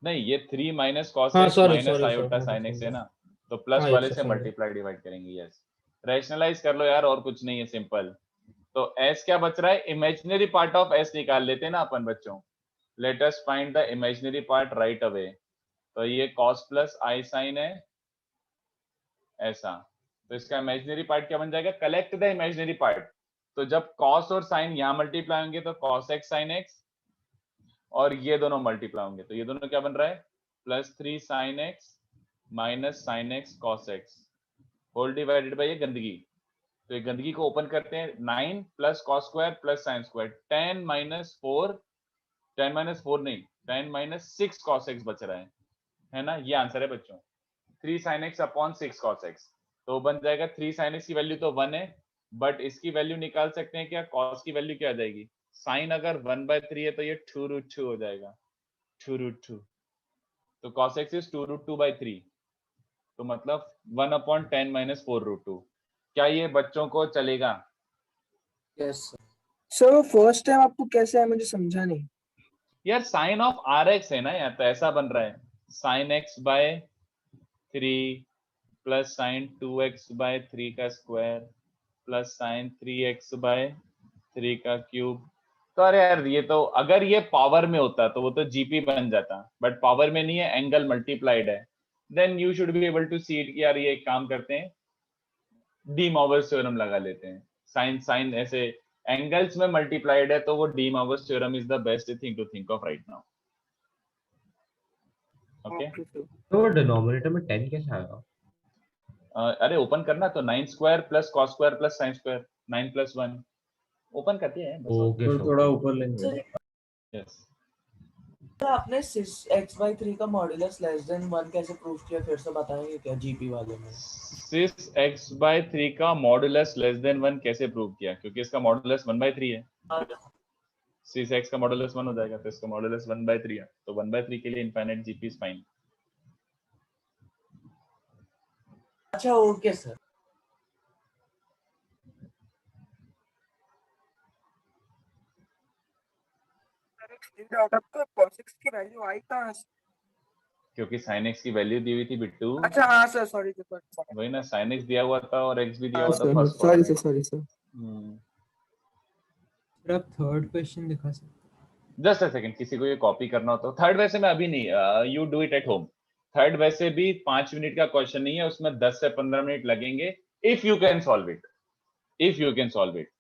नहीं ये 3 - cos हाँ x sorry minus sorry iota sir. sin x है ना, तो प्लस हाँ, वाले अच्छा, से sorry। मल्टीप्लाई डिवाइड करेंगे। यस, रैशनलाइज कर लो यार, और कुछ नहीं है, सिंपल। तो s क्या बच रहा है? इमेजिनरी पार्ट ऑफ s निकाल लेते हैं ना अपन बच्चों। Let us find the imaginary part right away. तो ये cos प्लस i sin है ऐसा, तो इसका इमेजिनरी पार्ट क्या बन जाएगा? Collect the imaginary part. तो जब cos और sin यहाँ मल्टीप्लाई होंगे तो cos x sin x, और ये दोनों मल्टीप्लाई होंगे तो ये दोनों क्या बन रहा है? +3 sin x minus sin x cos x whole divided by ये गंदगी। तो ये गंदगी को ओपन करते हैं, 9 plus cos square plus sin square, 10 - 4, 10 - 4 नहीं, 10 - 6 cos x बच रहा है ना? ये आंसर है बच्चों, 3 sin x upon 6 cos x। तो बन जाएगा 3 sin x की वैल्यू तो 1 है, बट इसकी वैल्यू निकाल सकते हैं क्या? cos की वैल्यू क्या आ जाएगी? sin अगर 1/3 है तो ये 2√2 हो जाएगा, 2√2। तो cos x इज 2√2/3, तो मतलब 1/10 - 4√2। क्या ये बच्चों को चलेगा? यस सर फर्स्ट टाइम आपको कैसे है मुझे समझा नहीं। यार साइन ऑफ rx है ना यार, तो ऐसा बन रहा है sin x/3 plus sin 2x/3 का स्क्वायर प्लस sin 3x/3 का क्यूब। तो अरे यार ये तो अगर ये पावर में होता तो वो तो जीपी बन जाता, बट पावर में नहीं है, एंगल मल्टीप्लाइड है। Then you should be able to see it कि यार ये एक काम करते हैं, डी मॉर्गन्स थ्योरम लगा लेते हैं। साइन साइन ऐसे एंगल्स में मल्टीप्लाइड है तो वो De Morgan's theorem is the best thing to think of right now. Okay तो डिनोमिनेटर में 10 कैसे आएगा? अरे ओपन करना तो 9 square plus cos square plus sin square, 9 + 1 open करते हैं बस। ओके तो सर, थोड़ा ओके। ऊपर लेंगे। यस सर आपने सिस x/3 का मॉड्यूलस लेस देन 1 कैसे प्रूव किया, फिर से बताएंगे क्या जीपी वाले में? सिस x/3 का मॉडुलस लेस देन 1 कैसे प्रूव किया? क्योंकि इसका मॉडुलस 1/3 है। सिस x का मॉडुलस 1 हो जाएगा, तो इसका मॉडुलस 1/3 है, तो 1/3 के लिए इनफाइनाइट जीपी इज फाइन। अच्छा ओके सर। डाउट आपको cos x की वैल्यू आई कहां से? क्योंकि sin x की वैल्यू दी हुई थी बिट्टू, अच्छा हाँ सर सॉरी सर। वही ना, sin x दिया हुआ था और x भी दिया हुआ था sir first sorry column sir sorry sir. में। सर आप थर्ड क्वेश्चन दिखा सकते जस्ट अ सेकंड, किसी को ये कॉपी करना हो तो थर्ड वैसे मैं अभी नहीं, you do it at home. Third वैसे भी 5 मिनट का क्वेश्चन नहीं है, उसमें 10 से 15 मिनट लगेंगे if you can solve it, if you can solve it.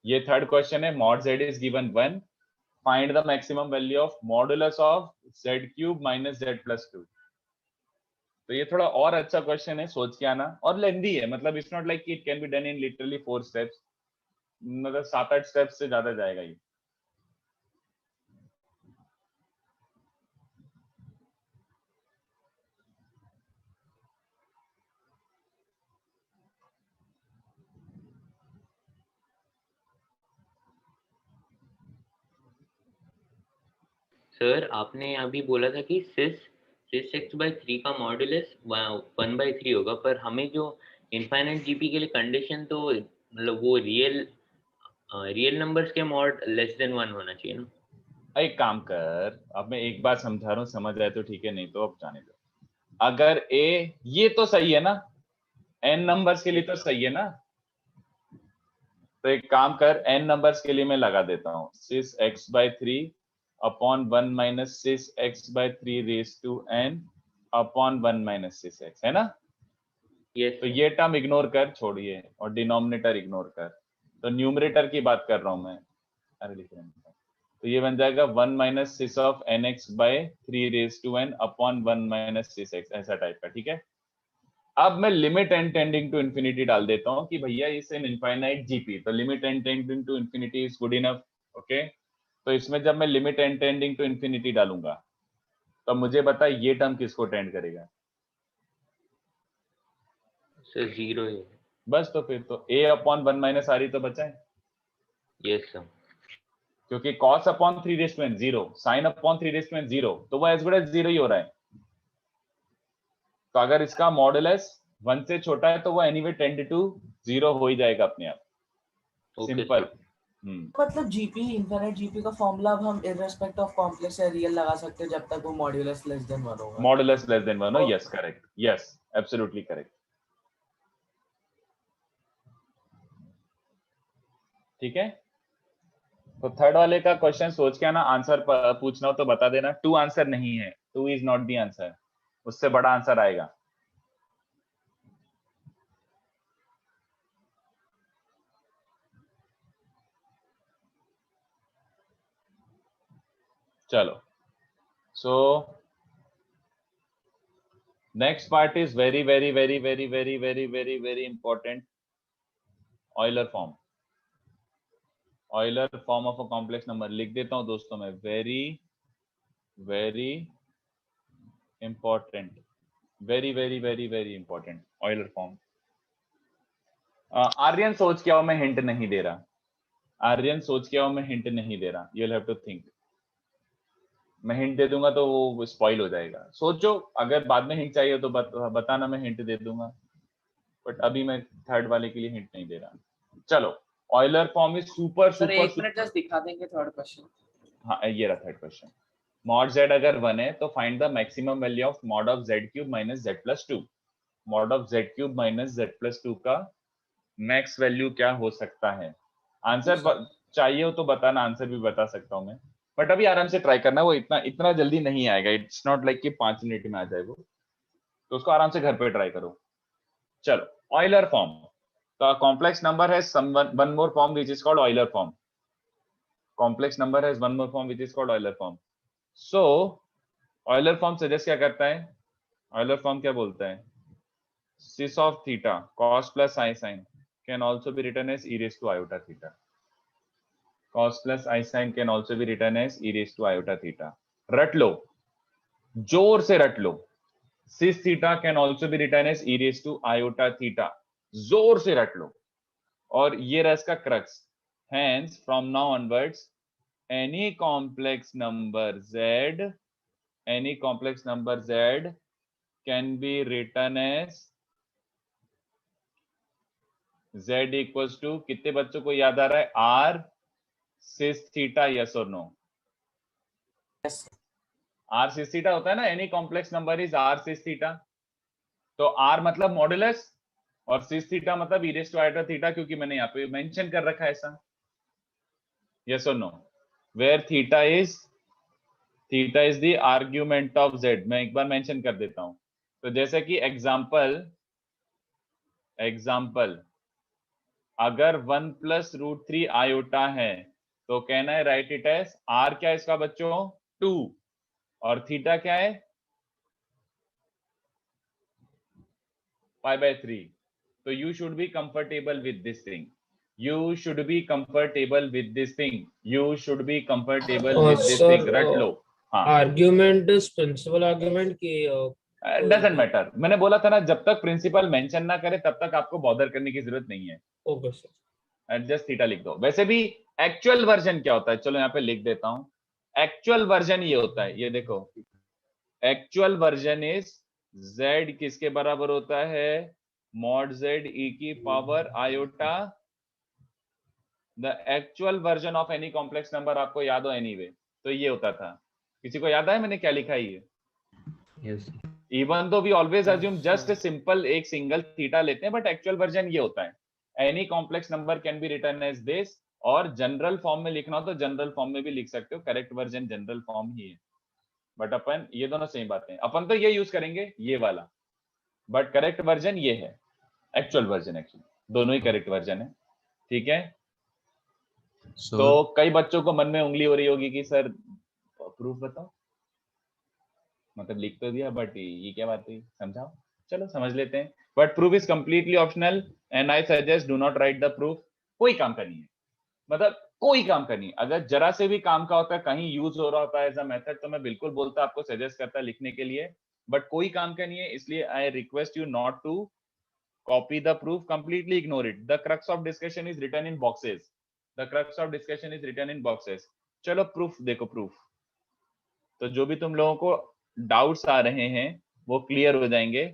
ये थर्ड क्वेश्चन है, mod z is given 1, find the maximum value of modulus of z cube minus z plus 2। तो ये थोड़ा और अच्छा क्वेश्चन है, सोच के आना, और लेंदी है, मतलब it's not like it can be done in literally 4 steps, मतलब 7-8 स्टेप्स से ज्यादा जाएगा ये। सर आपने अभी बोला था कि सिस x/3 का मॉड्यूलस 1/3 होगा, पर हमें जो इनफाइनाइट जीपी के लिए कंडीशन तो मतलब वो रियल नंबर्स के मॉड लेस देन 1 होना चाहिए ना। एक काम कर, अब मैं एक बार समझा रहा हूँ, समझ आए तो ठीक है, नहीं तो अब जाने दो। अगर ए ये तो सही है ना, n नंबर्स के लिए तो सही है ना, तो एक काम कर, n नंबर्स के लिए मैं लगा देता हूँ cis x/3 upon 1 minus cis x/3 raise to n upon 1 minus cis x, है ना? यस तो ये टर्म इग्नोर कर, छोड़िए, और डिनोमिनेटर इग्नोर कर, तो न्यूमरेटर की बात कर रहा हूं मैं। अरे लिख रहा हूं, तो ये बन जाएगा 1 minus cis of nx/3 raise to n upon 1 minus cis x, ऐसा टाइप का, ठीक है? अब मैं limit n tending to infinity डाल देता हूँ कि भैया इस एन इनफाइनाइट जीपी, तो limit n tending to infinity is good enough. Okay, तो इसमें जब मैं limit n tending to infinity डालूंगा तो मुझे बता ये टर्म किसको टेंड करेगा? सर 0 है। बस, तो फिर तो a अपॉन 1 माइनस आर ही तो बचा है, यस सर। क्योंकि cos upon 3 raise to n 0, sin upon 3 raise to n 0, तो वो एज गुड एज 0 ही हो रहा है। तो अगर इसका मॉडुलस 1 से छोटा है तो वो एनीवे टेंड टू 0 हो ही जाएगा अपने आप, सिंपल। मतलब जीपी इनफिनिट जीपी का फॉर्मूला अब हम इररेस्पेक्ट ऑफ कॉम्प्लेक्स या रियल लगा सकते हैं जब तक वो मॉड्यूलस लेस देन 1 होगा। मॉडुलस लेस देन 1 हो, yes correct, yes absolutely correct. ठीक है, तो थर्ड वाले का क्वेश्चन सोच के आना, आंसर पूछना हो तो बता देना। 2 आंसर नहीं है, 2 इज नॉट द आंसर, उससे बड़ा आंसर आएगा। चलो, so next part is very very very very very very very very important, Euler form. Euler form of a complex number लिख देता हूं दोस्तों मैं, very very important, very very very very important Euler form. Aryan सोच के आओ, मैं हिंट नहीं दे रहा। आर्यन सोच के आओ, मैं हिंट नहीं दे रहा। You will have to think. मैं हिंट दे दूंगा तो वो स्पॉइल हो जाएगा। सोचो, अगर बाद में हिंट चाहिए तो बताना, मैं हिंट दे दूंगा, बट अभी मैं थर्ड वाले के लिए हिंट नहीं दे रहा। चलो, Euler form is super sir super एक मिनट जस्ट दिखा देंगे थर्ड क्वेश्चन। हाँ, ये रहा थर्ड क्वेश्चन। मॉड z अगर 1 है तो find the maximum value of mod of z cube minus z plus 2। Mod of z cube minus z plus 2 का मैक्स वैल्यू क्या हो सकता है? आंसर चाहिए हो तो बताना, आंसर भी बता सकता हूं मैं, बट अभी आराम से ट्राई करना। वो इतना जल्दी नहीं आएगा। इट्स नॉट लाइक कि 5 मिनट में आ जाए वो, तो उसको आराम से घर पे ट्राई करो। चलो, ऑयलर फॉर्म। तो कॉम्प्लेक्स नंबर है one more form which is called Euler form. complex number has one more form which is called Euler form. So Euler form suggest क्या करता है? Euler form क्या बोलता है? Cis of theta cos plus I sin can also be written as e raised to iota theta. Cos plus I sin can also be written as e raised to iota theta. रट लो, जोर से रट लो। Cis theta can also be written as e raised to iota theta. जोर से रट लो। और ये रहा इसका crux. Hence, from now onwards, any complex number z can be written as z equals to, कितने बच्चों को याद आ रहा है? r cis theta, yes or no? Yes. r cis theta होता है ना, any complex number is r cis theta। तो r मतलब मॉडुलस और cis theta मतलब e raised to iota theta, क्योंकि मैंने यहाँ पे मेंशन कर रखा है ऐसा। yes or no? where theta is the argument of z। मैं एक बार मेंशन कर देता हूं। तो जैसे कि एग्जाम्पल अगर 1 प्लस रूट 3 आयोटा है तो कहना है राइट इट एज r क्या है इसका बच्चों? 2, और थीटा क्या है? पाई बाय 3। तो you should be comfortable with this thing. You should be comfortable with this thing. You should be comfortable with this thing. रट लो। हाँ, आर्ग्यूमेंट इज प्रिंसिपल आर्ग्यूमेंट की डजंट मैटर। मैंने बोला था ना, जब तक प्रिंसिपल मेंशन ना करे तब तक आपको बॉदर करने की जरूरत नहीं है। Okay sir. जस्ट थीटा लिख दो। वैसे भी एक्चुअल वर्जन क्या होता है, चलो यहाँ पे लिख देता हूँ। एक्चुअल वर्जन ये होता है, ये देखो, एक्चुअल वर्जन इज z किसके बराबर होता है? मॉड z e की power iota. The actual version of any complex number आपको याद हो एनीवे, तो ये होता था। किसी को याद है मैंने क्या लिखा है? ये yes, even though we always assume just simple एक सिंगल थीटा लेते हैं, बट एक्चुअल वर्जन ये होता है। Any complex number can be written as this, और जनरल फॉर्म में लिखना हो तो जनरल फॉर्म में भी लिख सकते हो। करेक्ट वर्जन जनरल फॉर्म ही है, बट अपन ये दोनों सेम बातें, अपन तो ये यूज करेंगे ये वाला, बट करेक्ट वर्जन ये है, एक्चुअल वर्जन। एक्चुअली दोनों ही करेक्ट वर्जन है, ठीक है। तो कई बच्चों को मन में उंगली हो रही होगी कि सर प्रूफ बताओ, मतलब लिख तो दिया बट ये क्या बात हुई, समझाओ। चलो समझ लेते हैं, but proof is completely optional and I suggest do not right the proof. कोई काम का नहीं है, मतलब कोई काम का नहीं। अगर जरा से भी काम का होता है, कहीं यूज हो रहा होता है एज अ मेथड, तो मैं बिल्कुल बोलता आपको सजेस्ट करता लिखने के लिए, बट कोई काम का नहीं है। इसलिए I request you not to copy the proof, completely ignore it. The crux of discussion is written in boxes. The crux of discussion is written in boxes. चलो प्रूफ देखो, प्रूफ तो जो भी तुम लोगों को डाउट्स आ रहे हैं वो क्लियर हो जाएंगे।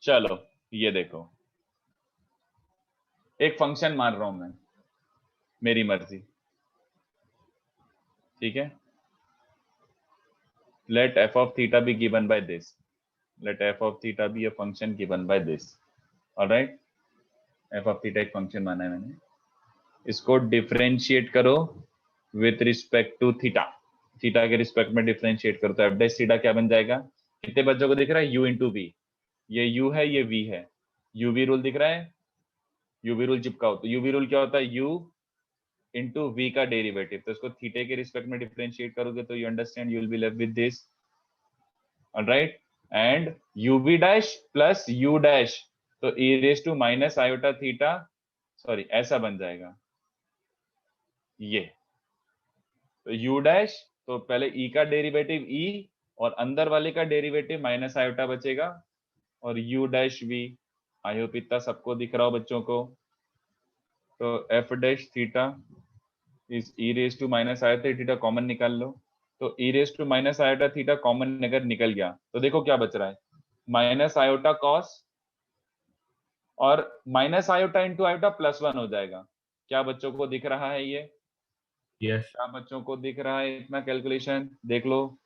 चलो ये देखो, एक फंक्शन मान रहा हूं मैं, मेरी मर्जी, ठीक है। let f of theta be given by this, let f of theta be a function given by this, all right। f of theta एक फंक्शन माना है मैंने, इसको डिफरेंशिएट करो with respect to theta, theta के रिस्पेक्ट में डिफरेंशिएट करो तो एफ डैश थीटा क्या बन जाएगा? कितने बच्चों को दिख रहा है? u into v. ये u है, ये v है। uv रूल दिख रहा है? uv रूल चिपकाओ। तो uv रूल क्या होता है? u इंटू v का डेरिवेटिव। तो इसको थीटे के रिस्पेक्ट में डिफरेंशिएट करोगे तो you understand, you will be left with this, alright. And uv dash plus u dash, तो e raise to minus iota theta, sorry ऐसा बन जाएगा ये। तो u डैश, तो पहले e का डेरिवेटिव e और अंदर वाले का डेरिवेटिव माइनस आयोटा बचेगा, और u dash v I hope इतना सबको दिख रहा हो बच्चों को। तो f dash theta is e raise to minus iota theta common निकाल लो। तो e raise to minus iota theta common अगर निकल गया तो देखो क्या बच रहा है, माइनस आयोटा कॉस और minus iota into iota plus 1 हो जाएगा। क्या बच्चों को दिख रहा है ये? यस क्या बच्चों को दिख रहा है इतना कैलकुलेशन? देख लो।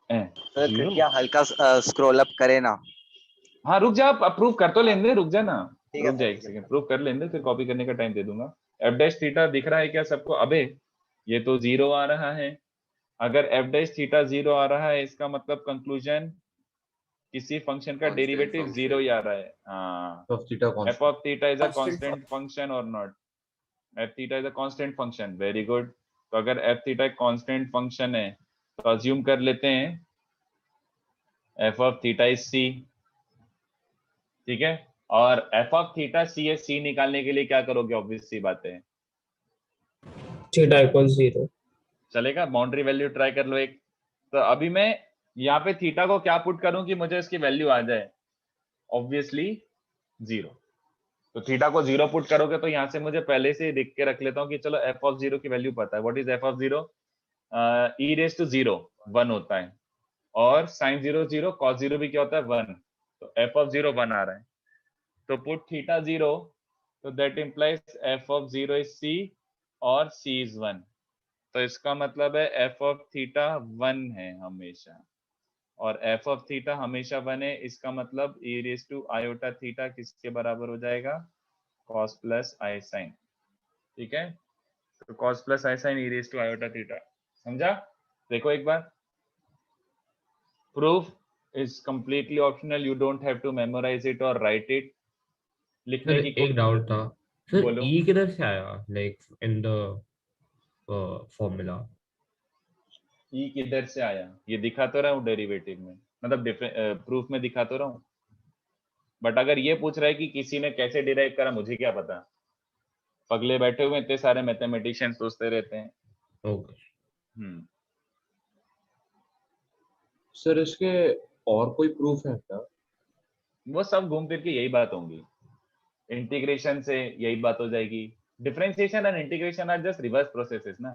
सर कृपया हल्का स्क्रॉल अप करे ना। हाँ रुक जा, अप्रूव कर तो लेने दे, रुक जा ना, ठीक है रुक जा सर, एक ठीक है सेकंड, प्रूव कर लेने दे, फिर कॉपी करने का टाइम दे दूंगा। एफ डैश थीटा दिख रहा है क्या सबको? अबे ये तो 0 आ रहा है। अगर एफ डैश थीटा 0 आ रहा है इसका मतलब कंक्लूजन किसी फंक्शन का Constant डेरिवेटिव function. 0 ही आ रहा है। हाँ, of theta f constant. of theta is a Constant constant function or not? f theta is a constant function, very good। तो अगर f theta एक constant function है तो assume कर लेते हैं f of theta is c, ठीक है। और f of theta c है, c निकालने के लिए क्या करोगे? ऑब्वियस सी बात है, थीटा इक्वल्स 0। चलेगा। बाउंड्री वैल्यू ट्राई कर लो एक। तो अभी मैं यहाँ पे थीटा को क्या पुट करूं कि मुझे इसकी वैल्यू आ जाए? ऑब्वियसली 0। तो थीटा को 0 पुट करोगे तो यहाँ से मुझे पहले से ही लिख के रख लेता हूँ कि चलो f of 0 की वैल्यू पता है। What is f of 0? e raise to 0 1 होता है, और sin 0 0 cos 0 भी क्या होता है? 1। तो f of 0 1 आ रहा है, तो पुट थीटा 0, तो that implies f of 0 is c और c इज 1। तो इसका मतलब है f of थीटा 1 है हमेशा, और f of थीटा हमेशा 1 है। इसका मतलब e raise to iota theta किसके बराबर हो जाएगा? cos प्लस आई साइन, ठीक है। तो cos plus i sine e raise to iota theta, समझा? देखो एक बार, proof is completely optional, you don't have to memorize it और राइट इट। लिखने सर की एक डाउट था सर, बोलो। ई किधर से आया लाइक इन द फॉर्मूला? ई किधर से आया ये दिखा तो रहा हूँ डेरिवेटिव में, मतलब प्रूफ में दिखा तो रहा हूँ। बट अगर ये पूछ रहा है कि किसी ने कैसे डिराइव करा, मुझे क्या पता। पगले बैठे हुए इतने सारे मैथमेटिशियन सोचते रहते हैं। ओके सर इसके और कोई प्रूफ है क्या? वो सब घूम फिर के यही बात होंगी, इंटीग्रेशन से यही बात हो जाएगी। Differentiation and integration are just reverse processes ना।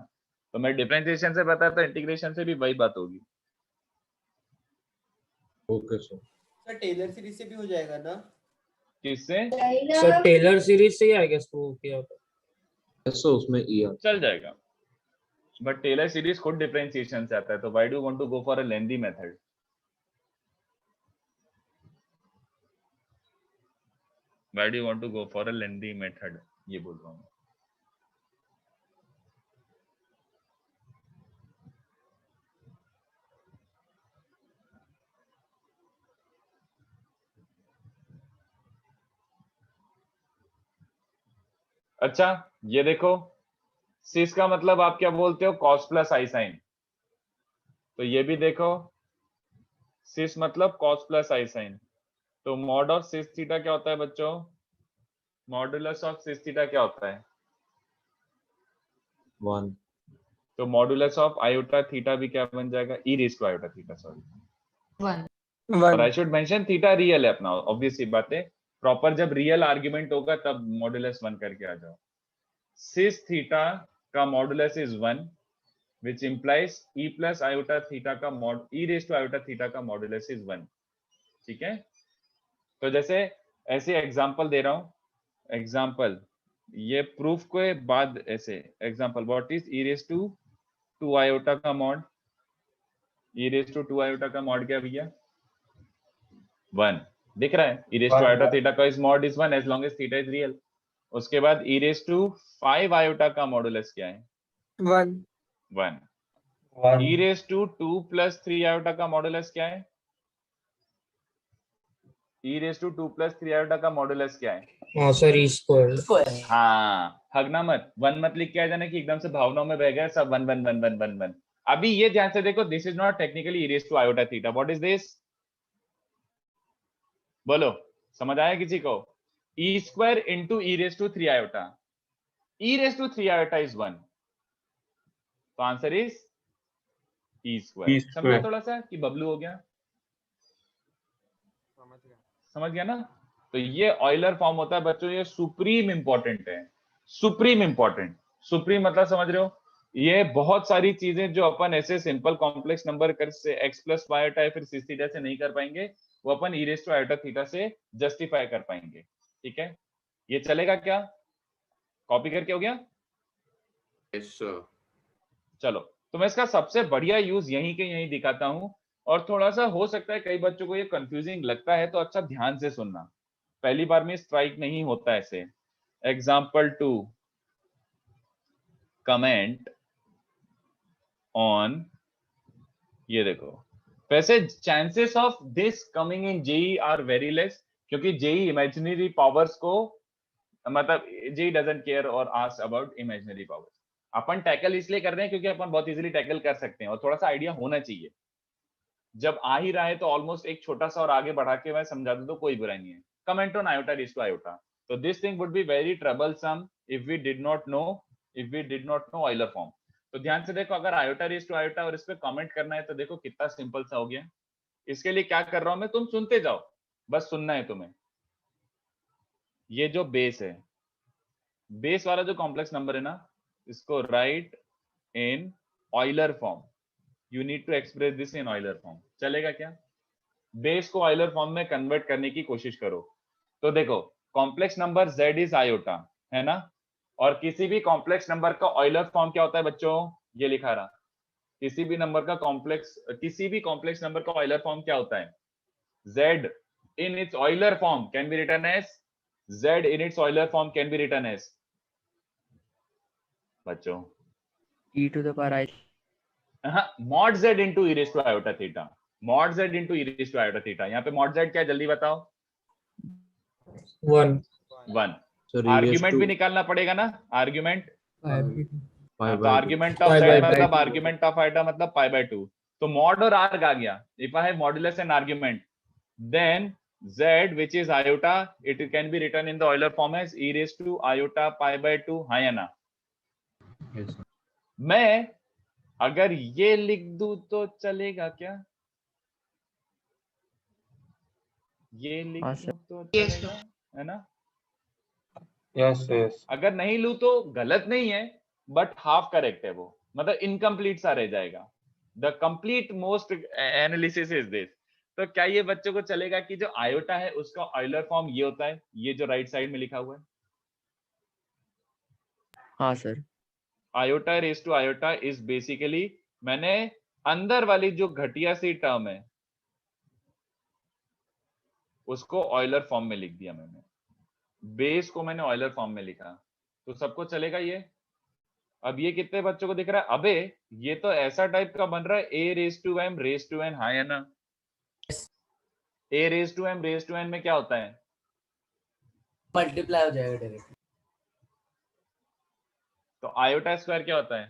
तो मैं डिफरेंशिएशन से बताता, इंटीग्रेशन से भी वही बात होगी। Okay sir. Sir Taylor series से भी हो जाएगा ना? किससे? सर टेलर सीरीज से ही आई गेस प्रूव किया था। ऐसा उसमें ई आता चल जाएगा, बट टेलर सीरीज खुद डिफरेंशिएशन से आता है, तो why do want to go for a lengthy method? Why do you want to go for a lengthy method? ये बोल रहा हूँ। अच्छा ये देखो, सिस का मतलब आप क्या बोलते हो? cos plus i sign. तो ये भी देखो, सिस मतलब cos प्लस आई साइन। तो मॉड ऑफ सिस थीटा क्या होता है बच्चों? मॉडुलस ऑफ सिस थीटा क्या होता है? 1। तो मॉडुलस ऑफ आयोटा थीटा भी क्या बन जाएगा? E raise to iota theta, sorry 1 और I should mention theta real है अपना, ऑब्वियस सी बात है। प्रॉपर जब रियल आर्गुमेंट होगा तब मॉडुलस 1 करके आ जाओ। सिस थीटा का modulus is 1 which implies e plus iota theta का mod e raised to iota theta का मॉडुलस इज 1, ठीक है। तो जैसे ऐसे एग्जांपल दे रहा हूं, एग्जांपल ये प्रूफ के बाद ऐसे example, what is e raised to 2 iota का mod? e raised to 2 iota का मॉड क्या भैया? 1 दिख रहा है। e raised to iota theta का इस mod is 1 as long as theta is real. उसके बाद e raised to 5 iota का मॉडुलस क्या है? 1 1। e raised to 2 plus 3 iota का मॉडुलस क्या है? e raised to 2 plus 3 iota का मॉडुलस क्या है? हाँ सर ई स्क्वायर। हाँ, हगना मत, 1 मत लिख के आ जाना कि एकदम से भावनाओं में बह गए सब 1 1 1 1 1 1। अभी ये ध्यान से देखो, this is not technically e raised to iota theta। What is this? बोलो, समझ आया किसी को? e square into e raised to 3 iota। e raised to 3 iota is 1, तो आंसर इज e square। समझा थोड़ा सा कि बबलू हो गया? समझ गया ना? तो ये ऑयलर फॉर्म होता है बच्चों, ये सुप्रीम इंपॉर्टेंट है, सुप्रीम इंपॉर्टेंट। सुप्रीम मतलब समझ रहे हो, ये बहुत सारी चीजें जो अपन ऐसे सिंपल कॉम्प्लेक्स नंबर कर से x प्लस वाई या फिर सिस थीटा से नहीं कर पाएंगे, वो अपन e raise to iota theta से जस्टिफाई कर पाएंगे। ठीक है, ये चलेगा क्या? कॉपी करके हो गया? Yes sir. चलो, तो मैं इसका सबसे बढ़िया यूज यहीं के यहीं दिखाता हूं, और थोड़ा सा हो सकता है कई बच्चों को ये कंफ्यूजिंग लगता है, तो अच्छा ध्यान से सुनना, पहली बार में स्ट्राइक नहीं होता ऐसे। एग्जाम्पल 2, कमेंट ऑन, ये देखो, वैसे chances of this coming in JEE are very less, क्योंकि जेई इमेजिनरी पावर्स को, मतलब जेई डजंट केयर और आस्क अबाउट इमेजिनरी पावर्स। अपन टैकल इसलिए कर रहे हैं क्योंकि अपन बहुत इजीली टैकल कर सकते हैं, और थोड़ा सा आइडिया होना चाहिए। जब आ ही रहा है तो ऑलमोस्ट एक छोटा सा और आगे बढ़ा के मैं समझा दूं तो कोई बुराई नहीं है। Comment on iota raise to iota, तो this thing would be very troublesome if we did not know Euler form. तो ध्यान से देखो, अगर आयोटा रेज़ टू आयोटा और इस पे कमेंट करना है तो देखो कितना सिंपल सा हो गया। इसके लिए क्या कर रहा हूं मैं, तुम सुनते जाओ, बस सुनना है तुम्हें। ये जो बेस है, बेस वाला जो कॉम्प्लेक्स नंबर है ना, इसको right in Euler form. You need to express this in Euler form. चलेगा क्या? बेस को ऑयलर फॉर्म में कन्वर्ट करने की कोशिश करो। तो देखो, complex number z is iota, है ना, और किसी भी कॉम्प्लेक्स नंबर का ऑयलर फॉर्म क्या होता है बच्चों, ये लिखा रहा, किसी भी कॉम्प्लेक्स नंबर का ऑयलर फॉर्म क्या होता है, z in its Euler form can be written as बच्चों e to the power I mod z into e raised to iota theta, mod z into e raised to iota theta। यहाँ पे mod z क्या है जल्दी बताओ? 1। आर्ग्यूमेंट भी निकालना पड़ेगा ना, आर्ग्यूमेंट, तो आर्ग्यूमेंट ऑफ z मतलब आर्ग्यूमेंट ऑफ आयोटा मतलब पाई बाय 2। तो मॉड और आर्ग आ गया। If I have modulus and argument, then z which is iota, it can be written in the Euler form as e raised to iota pi by 2, हाँ या ना? Yes, मैं अगर ये लिख दूं तो चलेगा क्या? ये लिख दूं तो चलेगा, है ना? Yes yes. अगर नहीं लूं तो गलत नहीं है, बट हाफ करेक्ट है वो, मतलब इनकम्प्लीट सा रह जाएगा। The complete most analysis is this. तो क्या ये बच्चों को चलेगा कि जो आयोटा है उसका ऑयलर फॉर्म ये होता है, ये जो राइट साइड में लिखा हुआ है? हाँ sir. Iota raise to iota is basically, मैंने अंदर वाली जो घटिया सी टर्म है उसको ऑयलर फॉर्म में लिख दिया मैंने, बेस को मैंने ऑयलर फॉर्म में लिखा, तो सबको चलेगा ये? अब ये कितने बच्चों को दिख रहा है? अबे ये तो ऐसा टाइप का बन रहा है, a raise to m raise to n, हाँ या ना? a raise to m raise to n में क्या होता है? मल्टीप्लाई हो जाएगा डायरेक्ट। तो आयोटा स्क्वायर क्या होता है?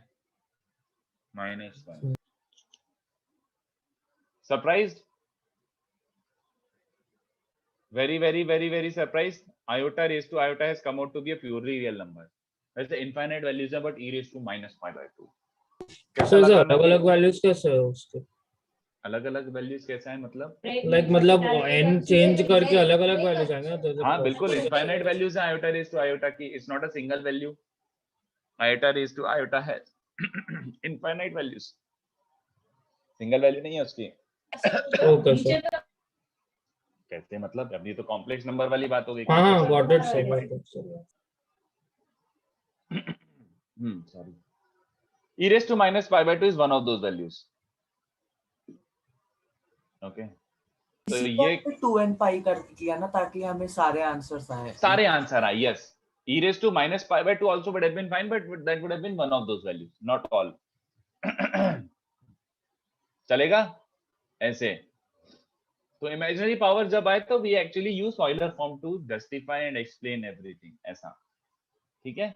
-1। Surprised? very surprised? Iota raised to iota has come out to be a purely real number. वैसे infinite values है, but e raised to -pi/2। Sir अलग-अलग वैल्यूज कैसे है उसके? अलग-अलग वैल्यूज कैसे हैं मतलब? लाइक मतलब n चेंज करके अलग-अलग वैल्यूज आएंगे तो? हाँ बिल्कुल, infinite values है iota raised to iota की, it's not a single value. Iota raised to iota है infinite values, single value नहीं है उसकी। Okay sir. कैसे मतलब? अब ये तो कॉम्प्लेक्स नंबर वाली बात हो गई। हाँ got it sir. Sorry. E raised to -pi/2 is one of those values. Okay. तो ये 2n पाई कर किया ना ताकि हमें सारे आंसर्स आए। सारे आंसर आए, yes. E raised to -pi/2 also would have been fine, but that would have been one of those values, not all. चलेगा ऐसे? तो इमेजिनरी पावर जब आए तो we actually use Euler form to justify and explain everything, ऐसा। ठीक है,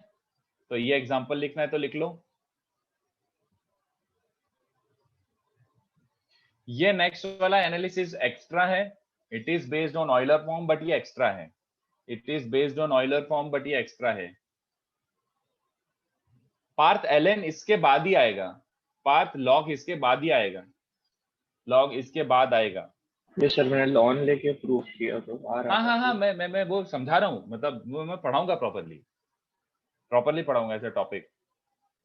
तो ये एग्जांपल लिखना है तो लिख लो। ये नेक्स्ट वाला एनालिसिस एक्स्ट्रा है, it is based on Euler form, but ये एक्स्ट्रा है। It is based on Euler form, but ये एक्स्ट्रा है। पार्थ ln इसके बाद ही आएगा, पार्थ log इसके बाद ही आएगा, log इसके बाद आएगा। ये सर मैंने लॉन लेके प्रूफ किया तो आ रहा हाँ था। हाँ हाँ, मैं वो समझा रहा हूँ, मतलब वो मैं पढ़ाऊंगा प्रॉपरली पढ़ाऊंगा ऐसे टॉपिक।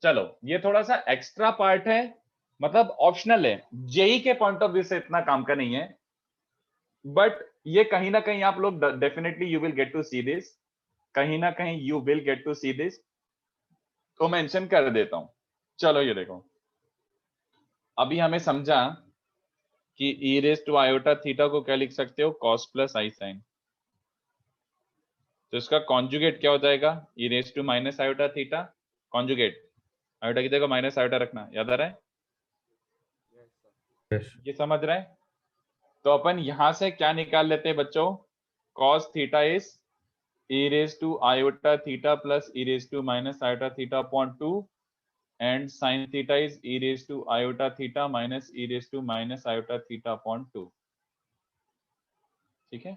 चलो ये थोड़ा सा एक्स्ट्रा पार्ट है, मतलब ऑप्शनल है, जेई के पॉइंट ऑफ व्यू से इतना काम का नहीं है, बट ये कहीं ना कहीं आप लोग definitely you will get to see this, कहीं ना कहीं you will get to see this, तो मेंशन कर देता हूं। चलो ये देखो, अभी हमें समझा कि e raise to iota theta को क्या लिख सकते हो, cos प्लस आई साइन। तो इसका कॉन्जुगेट क्या हो जाएगा, e raise to minus iota theta, conjugate iota की जगह माइनस आयोटा रखना, याद आ रहा है? ये समझ रहे हैं? तो अपन यहां से क्या निकाल लेते हैं बच्चों, cos theta is e raise to iota theta plus e raise to minus iota theta upon 2 and sin theta is e raised to iota theta minus e raised to minus iota theta upon 2. ठीक है?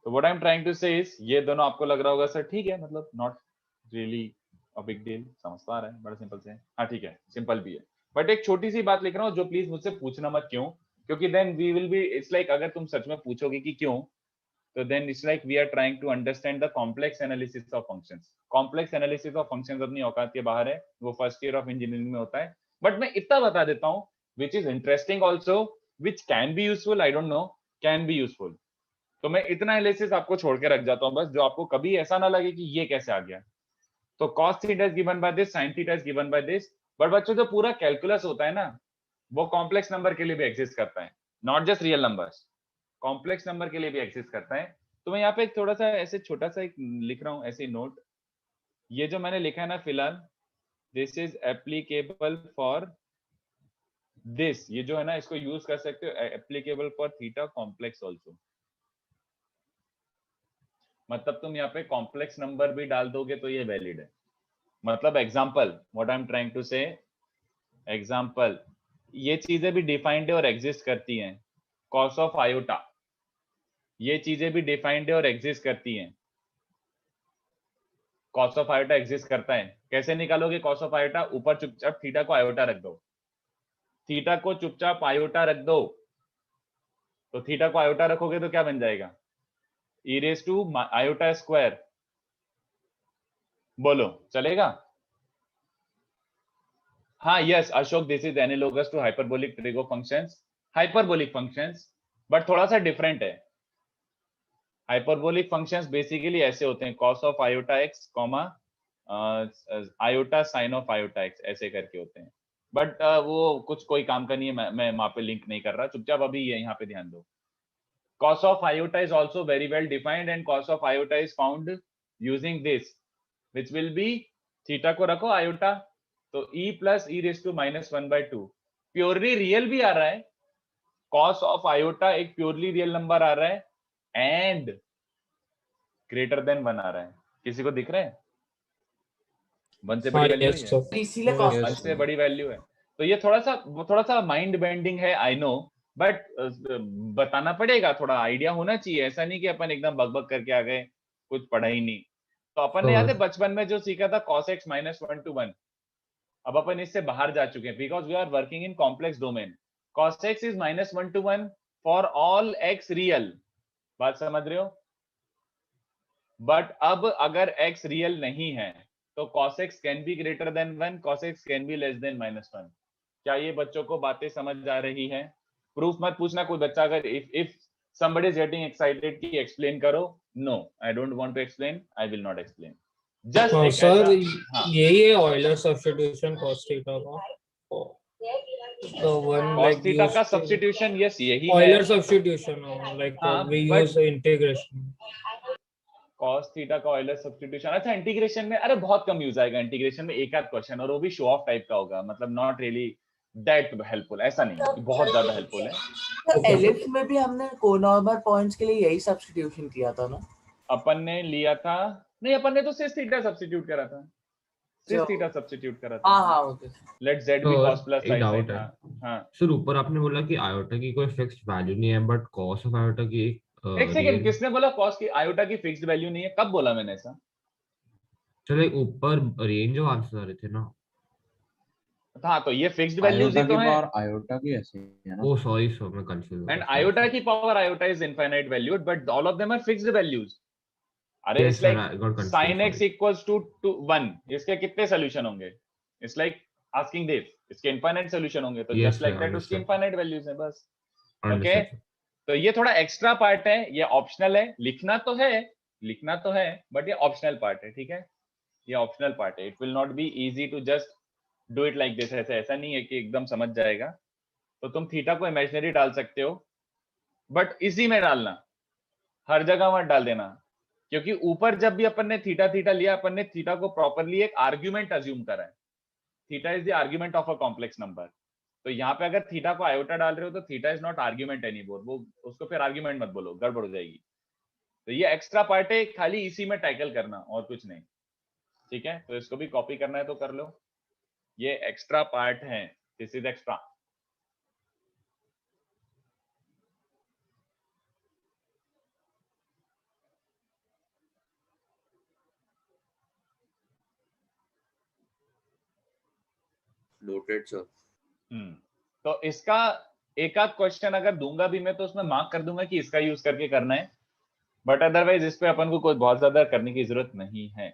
तो what I'm trying to say is, ये दोनों आपको लग रहा होगा सर ठीक है, मतलब not really a big deal, समझ पा रहे हैं, बड़ा सिंपल से है। हाँ ठीक है, सिंपल भी है, बट एक छोटी सी बात लिख रहा हूँ जो प्लीज मुझसे पूछना मत क्यों, क्योंकि then we will be, it's like अगर तुम सच में पूछोगे कि क्यों, तो then it's like we are trying to understand the complex analysis of functions. complex analysis of functions अपनी औकात के बाहर है, वो फर्स्ट ईयर ऑफ इंजीनियरिंग में होता है, बट मैं इतना बता देता हूँ which is interesting also, which can be useful, I don't know, can be useful. तो मैं इतना एनालिसिस आपको छोड़ के रख जाता हूँ बस, जो आपको कभी ऐसा ना लगे कि ये कैसे आ गया। तो cos theta is given by this, sin theta is given by this, but बच्चों जो पूरा कैलकुलस होता है ना, वो कॉम्प्लेक्स नंबर के लिए भी एग्जिस्ट करता है, not just real numbers, complex number के लिए भी एग्जिस्ट करता है। तो मैं यहाँ पे एक थोड़ा सा ऐसे छोटा सा एक लिख रहा हूँ ऐसे नोट, ये जो मैंने लिखा है ना फिलहाल, this is applicable for this, ये जो है ना इसको यूज कर सकते हो, applicable for theta complex also, मतलब तुम यहाँ पे कॉम्प्लेक्स नंबर भी डाल दोगे तो ये वैलिड है। मतलब example, what I am trying to say, example, ये चीजें भी डिफाइंड है और एग्जिस्ट करती हैं, कॉस ऑफ आयोटा, ये चीजें भी डिफाइंड है और एग्जिस्ट करती हैं, कॉस ऑफ आयोटा एग्जिस्ट करता है। कैसे निकालोगे कॉस ऑफ आयोटा, ऊपर चुपचाप थीटा को आयोटा रख दो, थीटा को चुपचाप आयोटा रख दो, तो थीटा को आयोटा रखोगे तो क्या बन जाएगा, e raise to iota square, बोलो चलेगा? हाँ yes Ashok, this is analogous to hyperbolic trigo functions, hyperbolic functions, but थोड़ा सा डिफरेंट है। हाइपरबोलिक फंक्शंस बेसिकली ऐसे होते हैं, cos of iota x comma iota sine of iota x, ऐसे करके होते हैं, बट वो कुछ कोई काम का नहीं है, मैं वहां पे लिंक नहीं कर रहा, चुपचाप अभी ये यहाँ पे ध्यान दो। cos of iota is also very well defined and cos of iota is found using this, which will be, theta को रखो आयोटा, तो e plus e raise to minus 1/2, purely real भी आ रहा है, cos ऑफ आयोटा एक प्योरली रियल नंबर आ रहा है एंड ग्रेटर देन 1 आ रहा है, किसी को दिख रहा है? 1 से बड़ी वैल्यू है, इसीलिए वन से बड़ी वैल्यू है, तो ये थोड़ा सा माइंड बेंडिंग है, आई नो, बट बताना पड़ेगा, थोड़ा आइडिया होना चाहिए, ऐसा नहीं कि अपन एकदम बकबक करके आ गए, कुछ पढ़ा ही नहीं। तो अपन ने याद है बचपन में जो सीखा था cos x माइनस 1 to 1, अब अपन इससे बाहर जा चुके हैं, because we are working in complex domain, cos x is minus 1 to 1 for all x real, बात समझ रहे हो? बट अब अगर x रियल नहीं है तो cos x can be greater than 1, cos x can be less than -1। क्या ये बच्चों को बातें समझ आ रही है? प्रूफ मत पूछना कोई बच्चा, अगर if somebody is getting excited कि एक्सप्लेन करो, no I don't want to explain, I will not explain, just sir हाँ यही है ऑयलर सब्स्टिट्यूशन cos थीटा का, the one cos like theta का used to- सब्स्टिट्यूशन, यस यही है, ऑयलर सब्स्टिट्यूशन like हाँ, we but- use integration, cos theta का ऑयलर सब्स्टिट्यूशन, अच्छा इंटीग्रेशन में, अरे बहुत कम यूज आएगा इंटीग्रेशन में, एक आध क्वेश्चन, और वो भी शो ऑफ टाइप का होगा, मतलब नॉट रियली दैट हेल्पफुल, ऐसा नहीं, बहुत ज्यादा हेल्पफुल है। तो एलिप्स में भी हमने कोनॉर्मल पॉइंट्स के लिए यही सब्स्टिट्यूशन किया था ना? अपन ने लिया था, नहीं अपन ने तो सिस थीटा सब्स्टिट्यूट करा था, सिस थीटा सब्स्टिट्यूट करा था, हाँ okay, let z be cos plus एक डाउट है हाँ सर, ऊपर आपने बोला कि आयोटा की कोई फिक्स्ड वैल्यू नहीं है, बट कॉस ऑफ आयोटा की एक सेकंड, किसने बोला cos की आयोटा की फिक्स्ड वैल्यू नहीं है? कब बोला मैंने ऐसा? चलो ऊपर रेंज ऑफ आंसर आ रहे थे ना, हाँ तो ये फिक्स्ड वैल्यूज ही आयोटा तो की है पावर आयोटा की ऐसे ही है ना। ओ सॉरी सर मैं कंफ्यूज एंड आयोटा की power iota is infinite valued but all of them are fixed values. अरे Yes, it's sir, like I got confused, sin x sorry. Equals to 1, इसके कितने सोल्यूशन होंगे? इट्स लाइक आस्किंग देव, इसके इनफाइनाइट सोल्यूशन होंगे, तो Yes, just sir, like that उसकी understood. इनफाइनाइट वैल्यूज है बस। Okay Understood, sir. तो ये थोड़ा एक्स्ट्रा पार्ट है, ये ऑप्शनल है, लिखना तो है बट ये ऑप्शनल पार्ट है, ठीक है, ये ऑप्शनल पार्ट है। It will not be easy to just do it like this, ऐसा नहीं है कि एकदम समझ जाएगा। तो तुम थीटा को इमेजिनरी डाल सकते हो बट इसी में डालना, हर जगह मत डाल देना, क्योंकि ऊपर जब भी अपन ने थीटा थीटा लिया, अपन ने थीटा को प्रॉपरली एक आर्ग्यूमेंट अज्यूम करा है। Theta is the argument of a complex number. तो यहाँ पे अगर थीटा को आयोटा डाल रहे हो तो theta is not argument anymore, वो उसको फिर आर्ग्यूमेंट मत बोलो, गड़बड़ हो जाएगी। तो ये एक्स्ट्रा पार्ट है, खाली इसी में टैकल करना और कुछ नहीं, ठीक है। तो इसको भी कॉपी करना है तो कर लो, ये एक्स्ट्रा पार्ट है, this is extra. Noted sir. तो इसका एक आध क्वेश्चन अगर दूंगा भी मैं तो उसमें मार्क कर दूंगा कि इसका यूज करके करना है, बट अदरवाइज इस पे अपन को कोई बहुत ज्यादा करने की जरूरत नहीं है,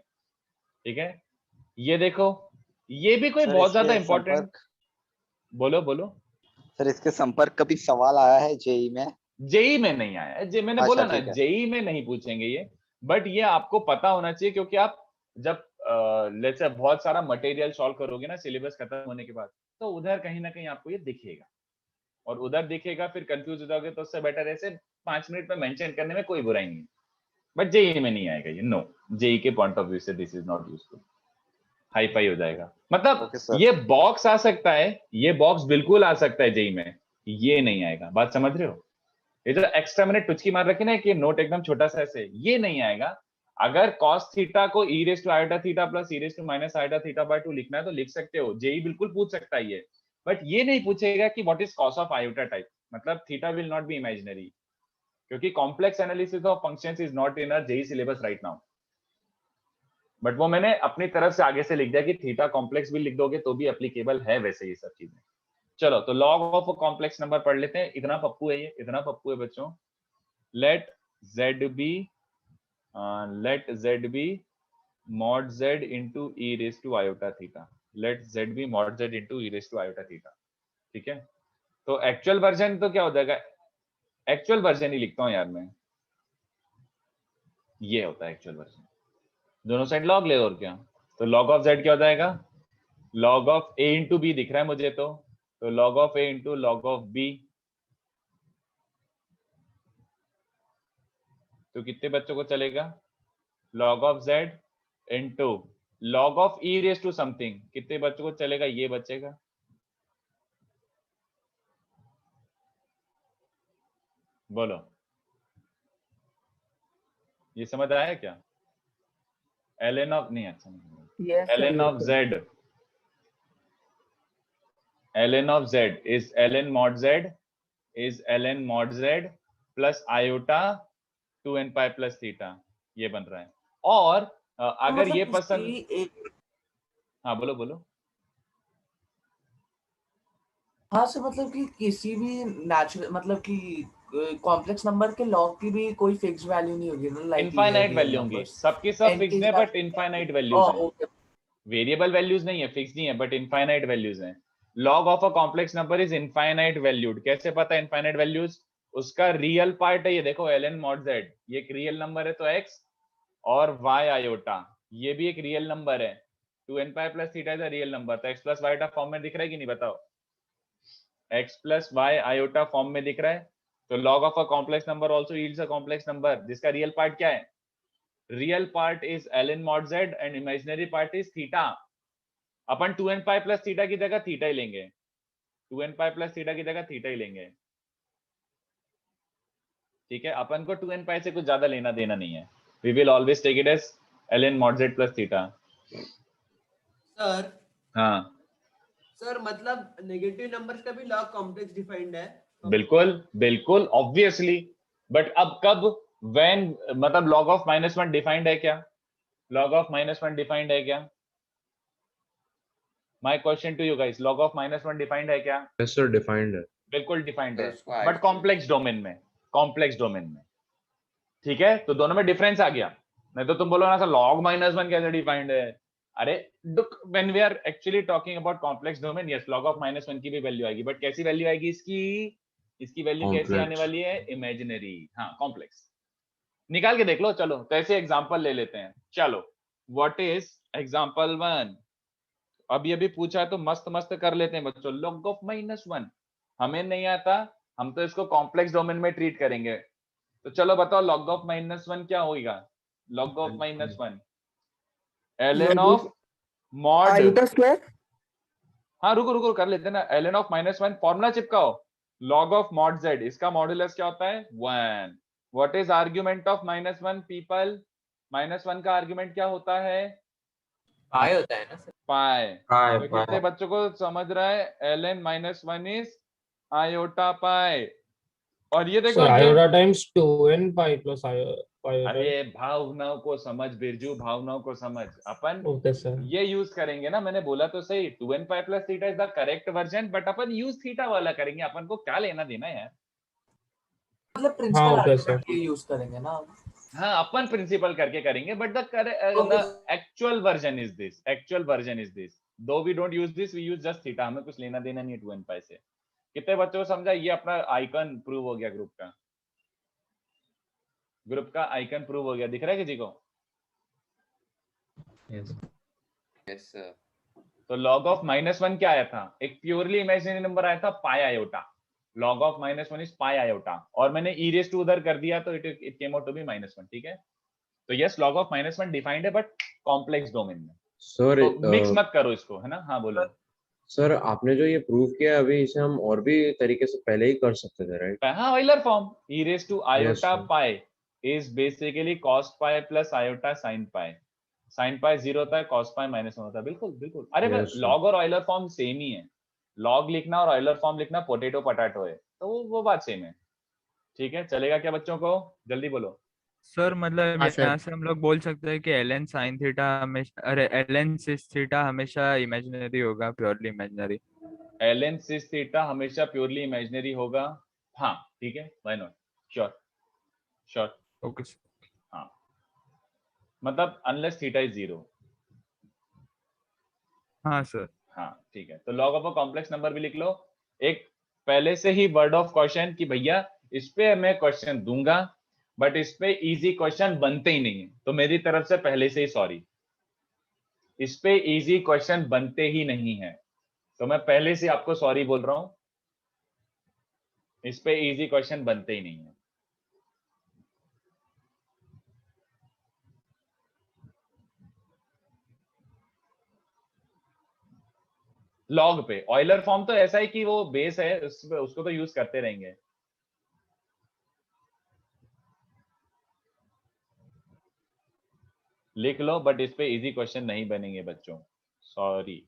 ठीक है। ये देखो, ये भी कोई बहुत ज्यादा इंपॉर्टेंट, बोलो बोलो सर इसके संपर्क कभी सवाल आया है जेई में? जेई में नहीं आया है, जे मैंने अच्छा, बोला ना ठीक है। जेई में नहीं पूछेंगे ये, बट ये आपको पता होना चाहिए, क्योंकि आप जब लेट्स से बहुत सारा मटेरियल सॉल्व करोगे ना सिलेबस खत्म होने के बाद, तो उधर कहीं ना कहीं आपको ये दिखेगा, और उधर दिखेगा फिर कंफ्यूज हो जाओगे, तो उससे बेटर ऐसे 5 मिनट में मेंशन करने में कोई बुराई नहीं है, बट जेई में नहीं आएगा ये, नो, जेई के पॉइंट ऑफ व्यू से this is not useful, hi fi हो जाएगा। मतलब ये बॉक्स आ सकता है, ये बॉक्स बिल्कुल आ सकता है जेई में, ये नहीं आएगा, बात समझ रहे हो। ये जो एक्स्ट्रा मैंने टुचकी मार रखी ना कि नोट एकदम छोटा सा ऐसे, ये नहीं आएगा। अगर cos थीटा को e raise to iota theta plus e raise to minus iota theta by 2 लिखना है तो लिख सकते हो, जेई बिल्कुल पूछ सकता है ये, बट ये नहीं पूछेगा कि what is cos of iota type, मतलब theta will not be imaginary, क्योंकि complex analysis of functions is not in a JEE syllabus right now. But वो मैंने अपनी तरफ से आगे से लिख दिया कि थीटा कॉम्प्लेक्स भी लिख दोगे तो भी एप्लीकेबल है वैसे ये सब चीजें। चलो तो log of a complex number पढ़ लेते हैं, इतना पप्पू है ये, इतना पप्पू है बच्चों। Let z be mod z into e raised to iota theta, let z be mod z into e raised to iota theta, ठीक है। तो एक्चुअल वर्जन तो क्या हो जाएगा, एक्चुअल वर्जन ही लिखता हूं यार मैं, ये होता है एक्चुअल वर्जन, दोनों साइड लॉग ले, और क्या। तो log ऑफ z क्या हो जाएगा, log of a into b दिख रहा है मुझे, तो log of a into log of b, तो कितने बच्चों को चलेगा, log of z into log of e raised to something, कितने बच्चों को चलेगा, ये बचेगा। बोलो, ये समझ आया क्या, ln ऑफ नहीं, अच्छा ln of z, ln of z is ln mod z is ln mod z plus iota 2n pi plus theta, ये बन रहा है। और अगर मतलब ये पसंद, एक, हाँ बोलो बोलो। हाँ से मतलब कि किसी भी नेचुरल, मतलब कि कॉम्प्लेक्स नंबर के लॉग की भी कोई फिक्स वैल्यू नहीं होगी ना, लाइक इनफाइनाइट वैल्यू होंगी, सबकी सब फिक्स है बट इनफाइनाइट वैल्यूज हैं, वेरिएबल वैल्यूज नहीं है, फिक्स नहीं है, बट इनफाइनाइट वैल्यूज हैं। Log of a complex number is infinite valued, कैसे पता है इनफाइनाइट वैल्यूज, उसका रियल पार्ट है ये देखो ln mod z, ये एक रियल नंबर है तो x, और y आयोटा ये भी एक रियल नंबर है, 2n pi plus theta is a real number, तो x प्लस वाई फॉर्म में दिख रहा है कि नहीं बताओ, x plus y iota form में दिख रहा है। तो log of a complex number also yields a complex number जिसका रियल पार्ट क्या है, real part is ln mod z and imaginary part is theta. अपन 2n पाई प्लस थीटा की जगह थीटा ही लेंगे, 2n पाई प्लस थीटा की जगह थीटा ही लेंगे, ठीक है। अपन को 2n पाई से कुछ ज्यादा लेना देना नहीं है, we will always take it as ln mod z plus theta। Sir हाँ सर मतलब नेगेटिव नंबर्स का भी लॉग कॉम्प्लेक्स डिफाइंड है? बिल्कुल बिल्कुल ऑब्वियसली, बट अब कब, when, मतलब log ऑफ -1 डिफाइंड है क्या, log ऑफ -1 डिफाइंड है क्या, my question to you guys, log of -1 defined है क्या? यस सर, डिफाइंड है। बिल्कुल डिफाइंड है, उसको बट कॉम्प्लेक्स डोमेन में, कॉम्प्लेक्स डोमेन में। ठीक है, तो दोनों में डिफरेंस आ गया। नहीं तो तुम बोलो ना सर log -1 कैसे डिफाइंड है? अरे look, when we are actually talking about complex domain, yes, log of -1 की भी वैल्यू आएगी, बट कैसी वैल्यू आएगी इसकी? इसकी वैल्यू कैसी आने Complex. वाली है? इमेजिनरी। हाँ, कॉम्प्लेक्स। निकाल के देख लो। चलो तो ऐसे एग्जांपल ले लेते हैं। चलो, व्हाट इज एग्जांपल 1? अभी अभी पूछा है तो मस्त मस्त कर लेते हैं बच्चों। log of -1 हमें नहीं आता, हम तो इसको कॉम्प्लेक्स डोमेन में ट्रीट करेंगे। तो चलो बताओ log of -1 क्या होगा? log of -1 ln of mod। Iota square. हाँ रुको रुको कर लेते हैं ना। ln of -1 फॉर्मूला चिपकाओ। log of mod z, इसका मॉड्यूलस क्या होता है? 1। What is argument of -1 people? -1 का आर्ग्यूमेंट क्या होता है? पाई होता है ना सर? पाई। पाई, तो कितने बच्चों को समझ रहा है? ln -1 इज आयोटा पाई। और ये देखो sir iota times 2n pi plus iota. अरे भावनाओं को समझ बिरजू, भावनाओं को समझ। अपन ओके सर। ये यूज करेंगे ना, मैंने बोला तो सही, 2n pi plus theta is the correct version, but upon use theta वाला करेंगे। अपन को क्या लेना देना यार? मतलब हाँ principal okay sir. Argument use करेंगे ना। हाँ, अपन प्रिंसिपल करके करेंगे, but the actual version is this, actual version is this. Though we don't use this, we use just theta. हमें कुछ लेना देना नहीं है 2n पाई से। कितने बच्चों को समझा? ये अपना आइकन प्रूव हो गया ग्रुप का। ग्रुप का आइकन प्रूव हो गया, दिख रहा है किसी को? Yes yes sir. तो log of -1 क्या आया था? एक प्योरली इमेजिनरी नंबर आया था, pi iota. log of -1 is pi iota, और मैंने e raised to उधर कर दिया तो it came out to be -1। ठीक है, तो यस, log of -1 डिफाइंड है, बट कॉम्प्लेक्स डोमेन में। सर तो मिक्स मत करो इसको, है ना? हाँ बोलो। सर आपने जो ये प्रूव किया अभी, इसे हम और भी तरीके से पहले ही कर सकते थे, राइट? हाँ, Euler form e raised to Yes, iota sir. pi is basically cos pi plus iota sin pi। sin pi 0 होता है, cos pi -1 होता है। बिल्कुल बिल्कुल। अरे Yes, sir. log और ऑयलर फॉर्म सेम ही है। log लिखना और ऑयलर फॉर्म लिखना पोटैटो पटाटो है, तो वो बात सेम है। ठीक है, चलेगा क्या बच्चों को? जल्दी बोलो। सर मतलब हाँ सर। यहाँ से हम लोग बोल सकते हैं कि ln sin थीटा हमेशा, अरे ln sis थीटा हमेशा इमेजिनरी होगा, purely imaginary. ln sis theta हमेशा प्योरली इमेजिनरी होगा। हाँ ठीक है, why not, sure sure. Okay sir. हाँ, मतलब अनलेस थीटा इज 0। हाँ सर। हाँ ठीक है, तो log of a complex number भी लिख लो। एक पहले से ही वर्ड ऑफ क्वेश्चन कि भैया इस पे मैं क्वेश्चन दूंगा, बट इस पे इजी क्वेश्चन बनते ही नहीं है, तो मेरी तरफ से पहले से ही सॉरी। इस पे इजी क्वेश्चन बनते ही नहीं है, तो मैं पहले से आपको सॉरी बोल रहा हूं। इस पे इजी क्वेश्चन बनते ही नहीं है। लॉग पे ऑयलर फॉर्म तो ऐसा है कि वो बेस है, उसको तो यूज करते रहेंगे। लिख लो, बट इस पे इजी क्वेश्चन नहीं बनेंगे बच्चों, सॉरी।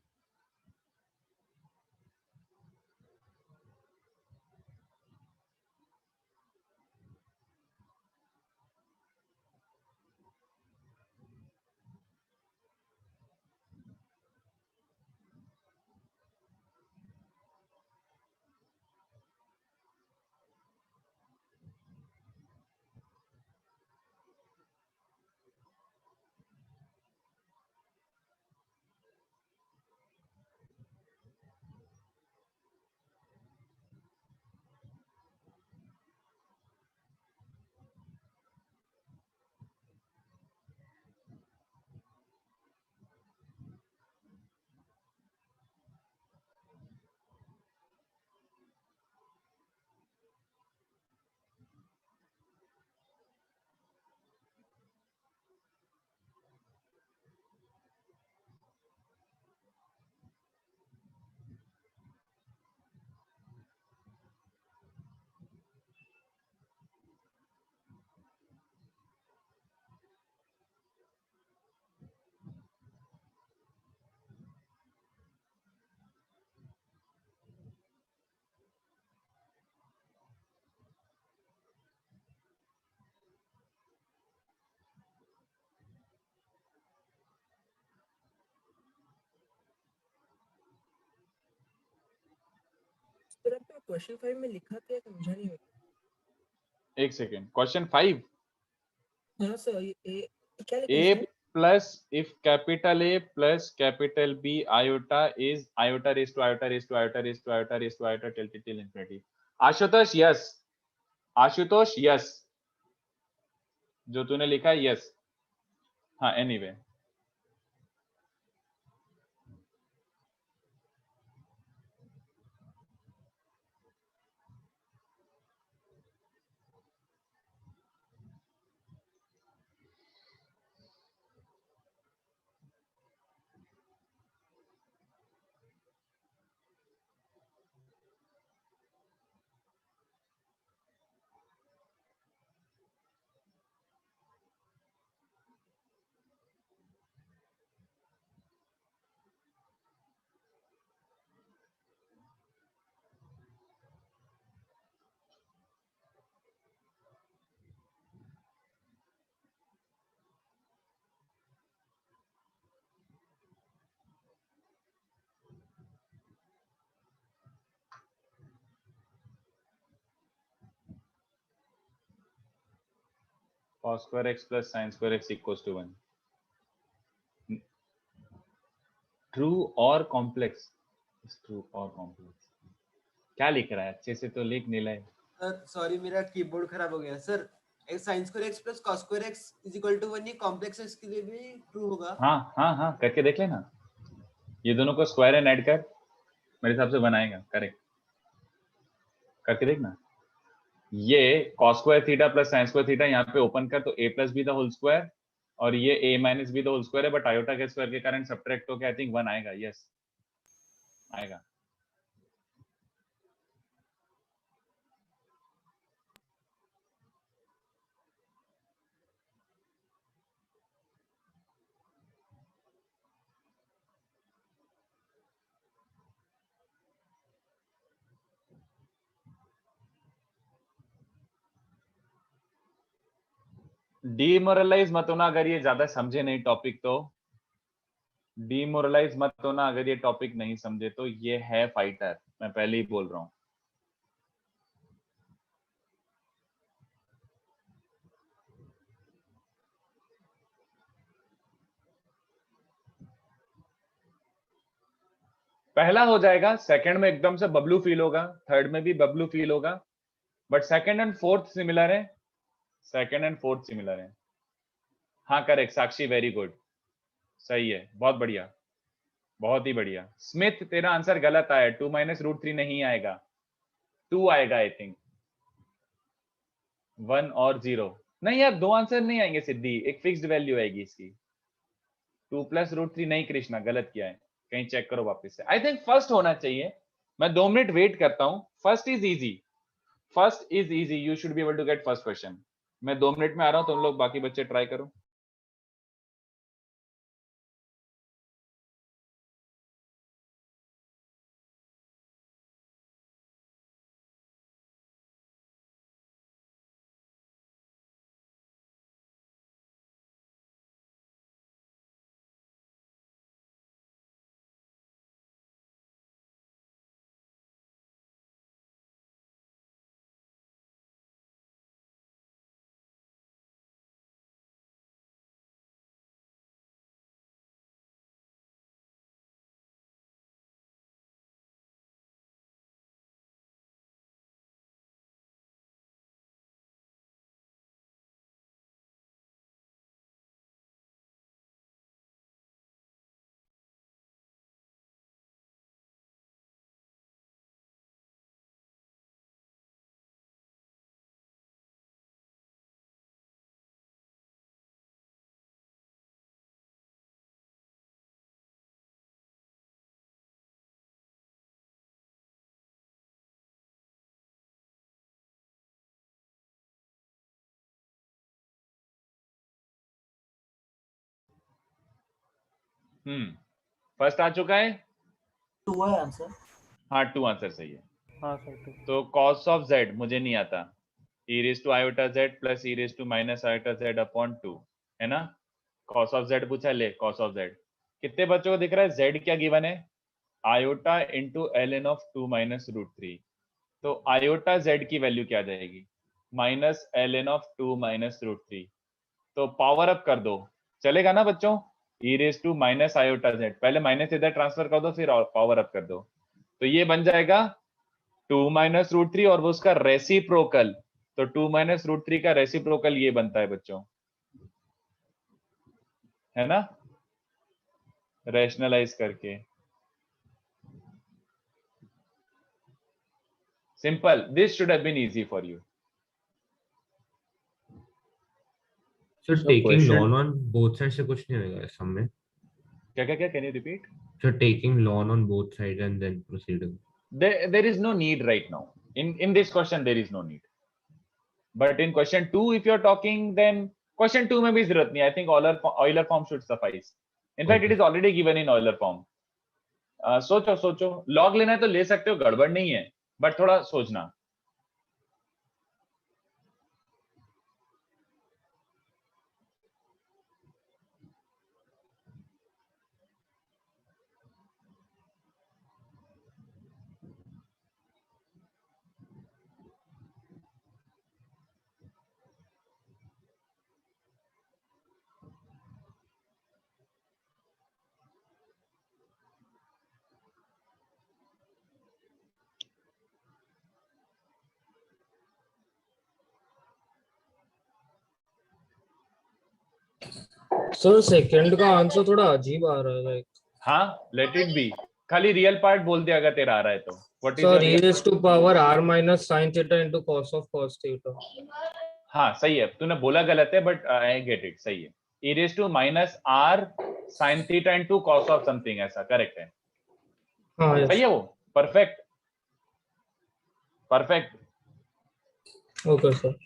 क्वेश्चन 5 में लिखा था समझा नहीं एक सेकेंड, क्वेश्चन 5 हाँ सर ये क्या लिखा A है plus if capital A plus capital B iota is iota raised to iota raised to iota raised to iota raised to iota till infinity. Ashutosh yes, Ashutosh yes, जो तूने लिखा है यस. हाँ anyway cos square x plus sin square x equals to 1. True or complex? True or complex? क्या लिख रहा है? अच्छे से तो लिख नहीं लाए. सर सॉरी मेरा कीबोर्ड खराब हो गया sir. sin square x plus cos square x is equal to 1 ये कॉम्प्लेक्स x के लिए भी ट्रू होगा. हाँ करके देख लेना. ये दोनों को स्क्वायर एंड ऐड कर, मेरे हिसाब से बनाएगा. करेक्ट, करके देखना. ये cos square theta plus sin square theta यहाँ पे ओपन कर तो a plus b the whole square और ये a minus b the whole square है, बट आयोटा के स्क्वायर के कारण सब्ट्रैक्ट होके आई थिंक 1 आएगा. यस आएगा. डीमोरलाइज मत होना अगर ये ज्यादा समझे नहीं टॉपिक तो. डीमोरलाइज मत होना अगर ये टॉपिक नहीं समझे तो. ये है फाइटर, मैं पहले ही बोल रहा हूं. पहला हो जाएगा, सेकंड में एकदम से बबलू फील होगा, थर्ड में भी बबलू फील होगा, but second and fourth similar है. सेकंड एंड फोर्थ सिमिलर है. हाँ करेक्ट साक्षी, वेरी गुड, सही है, बहुत बढ़िया, बहुत ही बढ़िया. स्मिथ तेरा आंसर गलत आया. 2 माइनस रूट 3 नहीं आएगा, 2 आएगा आई थिंक. 1 और 0 नहीं यार, दो आंसर नहीं आएंगे सिद्धि, एक फिक्स्ड वैल्यू आएगी इसकी. 2 प्लस रूट 3 नहीं कृष्णा, गलत किया है, कहीं चेक करो वापस से. आई थिंक फर्स्ट होना चाहिए. मैं 2 मिनट वेट करता हूं. First is easy, first is easy, you should be able to get first question. मैं 2 मिनट में आ रहा हूं, तुम लोग बाकी बच्चे ट्राई करो. फर्स्ट आ चुका है. 2 है आंसर. हाँ 2 आंसर सही है. हाँ सर 2. तो cos ऑफ z मुझे नहीं आता. e raise to iota z plus e raise to minus iota z upon 2 है ना. cos ऑफ z पूछा, ले cos ऑफ z. कितने बच्चों को दिख रहा है z क्या गिवन है? Iota into ln of 2 minus root 3. तो आयोटा z की वैल्यू क्या आ जाएगी? Minus ln of 2 minus √3। तो पावर अप कर दो, चलेगा ना बच्चों? e raise to minus iota z, पहले माइनस इधर ट्रांसफर कर दो, फिर पावर अप कर दो, तो ये बन जाएगा 2 माइनस √3 और वो उसका रेसिप्रोकल। तो 2 माइनस √3 का रेसिप्रोकल ये बनता है बच्चों, है ना, रैशनलाइज करके। Simple, this should have been easy for you. So taking ln on both sides से कुछ नहीं होगा इस सम में? क्या क्या क्या, can you repeat? So taking ln on both sides and then proceeding. There is no need right now. In this question there is no need. But in question 2 if you are talking, then question 2 में भी जरूरत नहीं. I think Euler form should suffice. In fact it is already given in Euler form. सोचो log लेना है तो ले सकते हो, गड़बड़ नहीं है, बट थोड़ा सोचना. सर सेकंड का आंसर थोड़ा अजीब आ रहा है, लाइक हाँ, लेट इट बी, खाली रियल पार्ट बोल दे अगर तेरा आ रहा है तो. What is sir e raised to power r minus sin theta into cos of cos theta. हाँ सही है, तूने बोला गलत है बट आई गेट इट, सही है. e raised to minus r sin theta into cos of something, ऐसा करेक्ट है. हाँ yes. सही है वो, perfect perfect. Okay sir.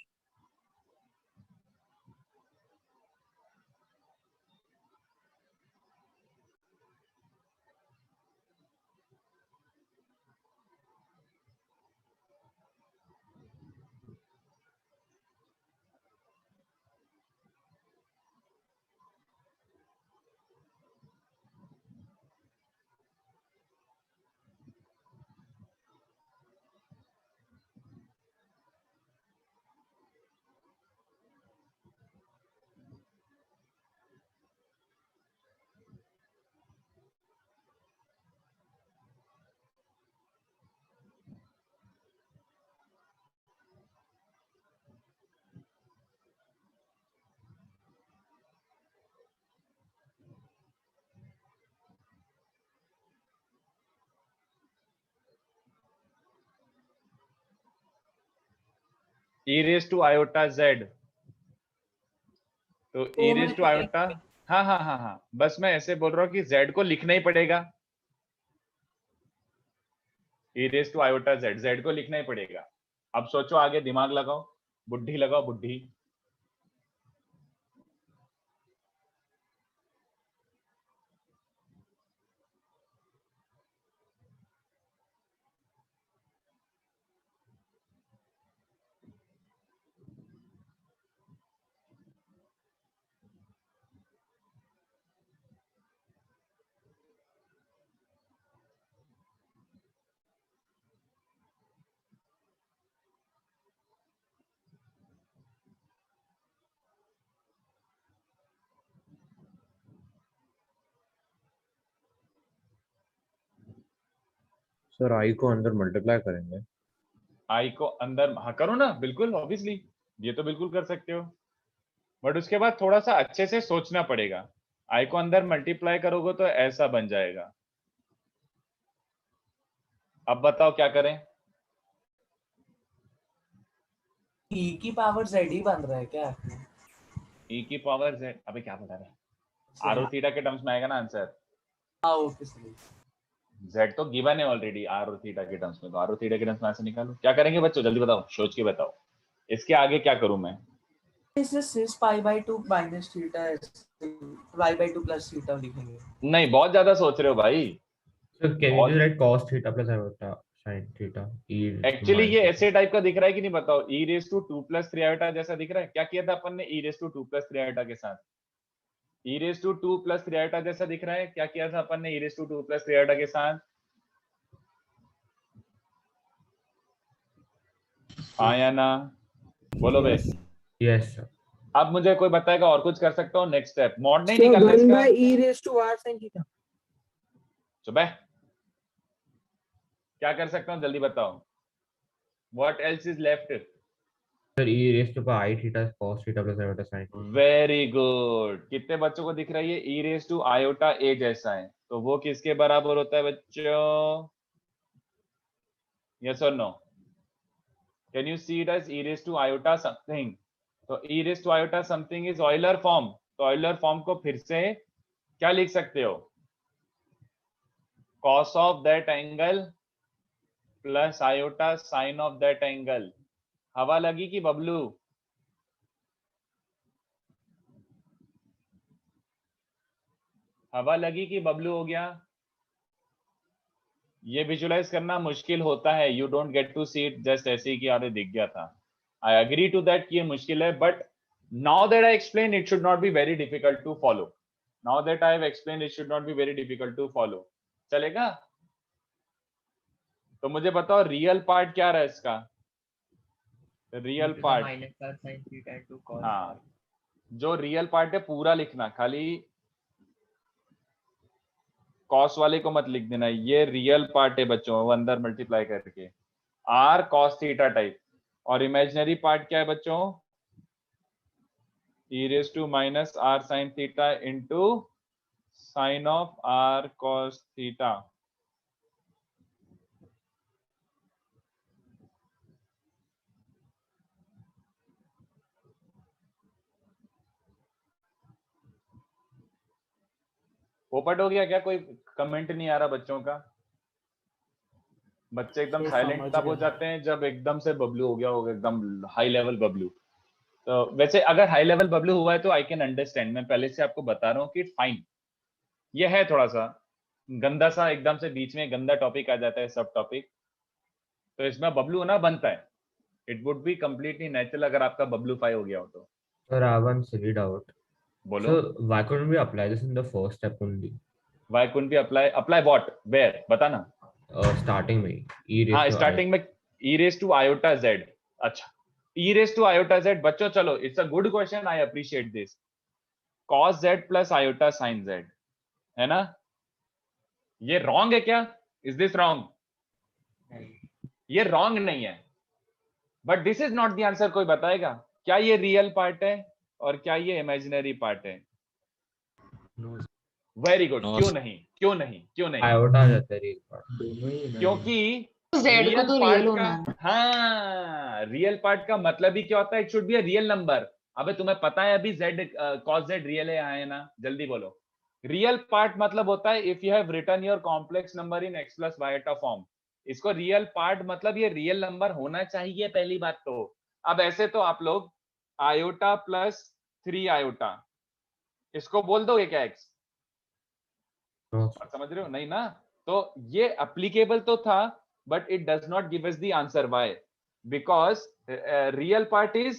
e raised to iota z, तो e raised to iota, हाँ, बस मैं ऐसे बोल रहा हूँ कि z को लिखना ही पड़ेगा. e raised to iota z को लिखना ही पड़ेगा. अब सोचो आगे, दिमाग लगाओ, बुद्धि लगाओ, बुद्धि. सर आई को अंदर मल्टीप्लाई करेंगे. आई को अंदर, हाँ करो ना, बिल्कुल ऑब्वियसली, ये तो बिल्कुल कर सकते हो, बट उसके बाद थोड़ा सा अच्छे से सोचना पड़ेगा. आई को अंदर मल्टीप्लाई करोगे तो ऐसा बन जाएगा. अब बताओ क्या करें? e की पावर z ही बन रहा है क्या? e की पावर z, अबे क्या बता रहा है? आर थीटा के टर्म्स में आएगा ना आंसर. हाँ ओके सही. z तो गिवन है ऑलरेडी आर थीटा के टर्म्स में, तो आर थीटा के टर्म्स में ऐसे निकालो. क्या करेंगे बच्चों, जल्दी बताओ, सोच के बताओ. इसके आगे क्या करूं मैं? इसे cis pi by 2 minus theta y by 2 plus theta लिखेंगे. नहीं, बहुत ज्यादा सोच रहे हो भाई. So can you write cos theta plus iota sin theta? Actually ये ऐसे टाइप का दिख रहा है कि नहीं, बताओ. e raise to 2 plus 3 iota जैसा दिख रहा है. क्या किया था अपन ने e raise to 2 plus 3 iota के साथ? e raise to 2 plus 3 iota जैसा दिख रहा है. क्या किया था अपन ने e raise to 2 plus 3 iota के साथ? हाँ या ना? बोलो बे। Yes sir. अब मुझे कोई बताएगा और कुछ कर सकता हूँ? नेक्स्ट स्टेप मॉड नहीं So निकालना 1 इसका। by e raised to r sin theta. सुबह क्या कर सकता हूँ जल्दी बताओ? What else is left? Sir e raised to power I theta cos theta plus iota sin theta. Very good. कितने बच्चों को दिख रहा है ये e raised to iota a जैसा है? तो वो किसके बराबर होता है बच्चों? Yes or no? Can you see it as e raised to iota something? तो e raised to iota something is Euler form. तो Euler form को फिर से क्या लिख सकते हो? Cos of that angle plus iota sin of that angle. हवा लगी कि बबलू? हवा लगी कि बबलू हो गया? ये विजुलाइज करना मुश्किल होता है। You don't get to see it just ऐसे ही कि यार दिख गया था। आई एग्री टू दैट कि ये मुश्किल है, but now that I explain it should not be very difficult to follow. Now that I have explain it should not be very difficult to follow. चलेगा? तो मुझे बताओ रियल पार्ट क्या रहा है इसका? Real part, -r sin theta into cos r. हाँ जो रियल पार्ट है पूरा लिखना, खाली कॉस वाले को मत लिख देना। ये रियल पार्ट है बच्चों, वो अंदर मल्टीप्लाई करके आर कॉस थीटा टाइप। और इमेजिनरी पार्ट क्या है बच्चों? e raised to minus r sin theta into sin of r cos theta। पोपट हो गया क्या? कोई कमेंट नहीं आ रहा बच्चों का? बच्चे एकदम साइलेंट तब हो जाते हैं जब एकदम से बबलू हो गया होगा, एकदम हाई लेवल बबलू। तो वैसे अगर हाई लेवल बबलू हुआ है तो आई कैन अंडरस्टैंड। मैं पहले से आपको बता रहा हूँ कि फाइन, ये है थोड़ा सा गंदा सा, एकदम से बीच में गंदा टॉपिक आ जाता है, सब टॉपिक, तो इसमें बबलू होना बनता है। It would be completely natural अगर आपका बबलू फाई हो गया हो तो। Sir, I have one silly doubt. बोलो। So why couldn't we apply this in the first step only? Why couldn't we apply what? Where? बता ना। Starting में e raised हाँ to स्टार्टिंग में e raised to iota z। अच्छा e raised to iota z बच्चों, चलो it's a good question, I appreciate this. cos z plus iota sin z है ना? ये रॉन्ग है क्या? Is this wrong? ये रॉन्ग नहीं है, but this is not the answer. कोई बताएगा क्या ये रियल पार्ट है और क्या ये इमेजिनरी पार्ट है? Very good. क्यों नहीं? क्यों नहीं? क्यों नहीं? iota आ जाता है real part. क्योंकि Z को तो रियल होना है। हाँ रियल पार्ट का मतलब ही क्या होता है? It should be a real number. अबे तुम्हें पता है अभी z cos z रियल है यहाँ है ना? जल्दी बोलो। रियल पार्ट मतलब होता है if you have written your complex number in x plus y फॉर्म। इसको रियल पार्ट मतलब ये रियल नंबर होना चाहिए, पहली बात तो। अब ऐसे तो आप लोग आयोटा प्लस 3 आयोटा इसको बोल दोगे क्या x? समझ रहे हो? नहीं ना? तो ये एप्लीकेबल तो था, but it does not give us the answer. Why? Because real part is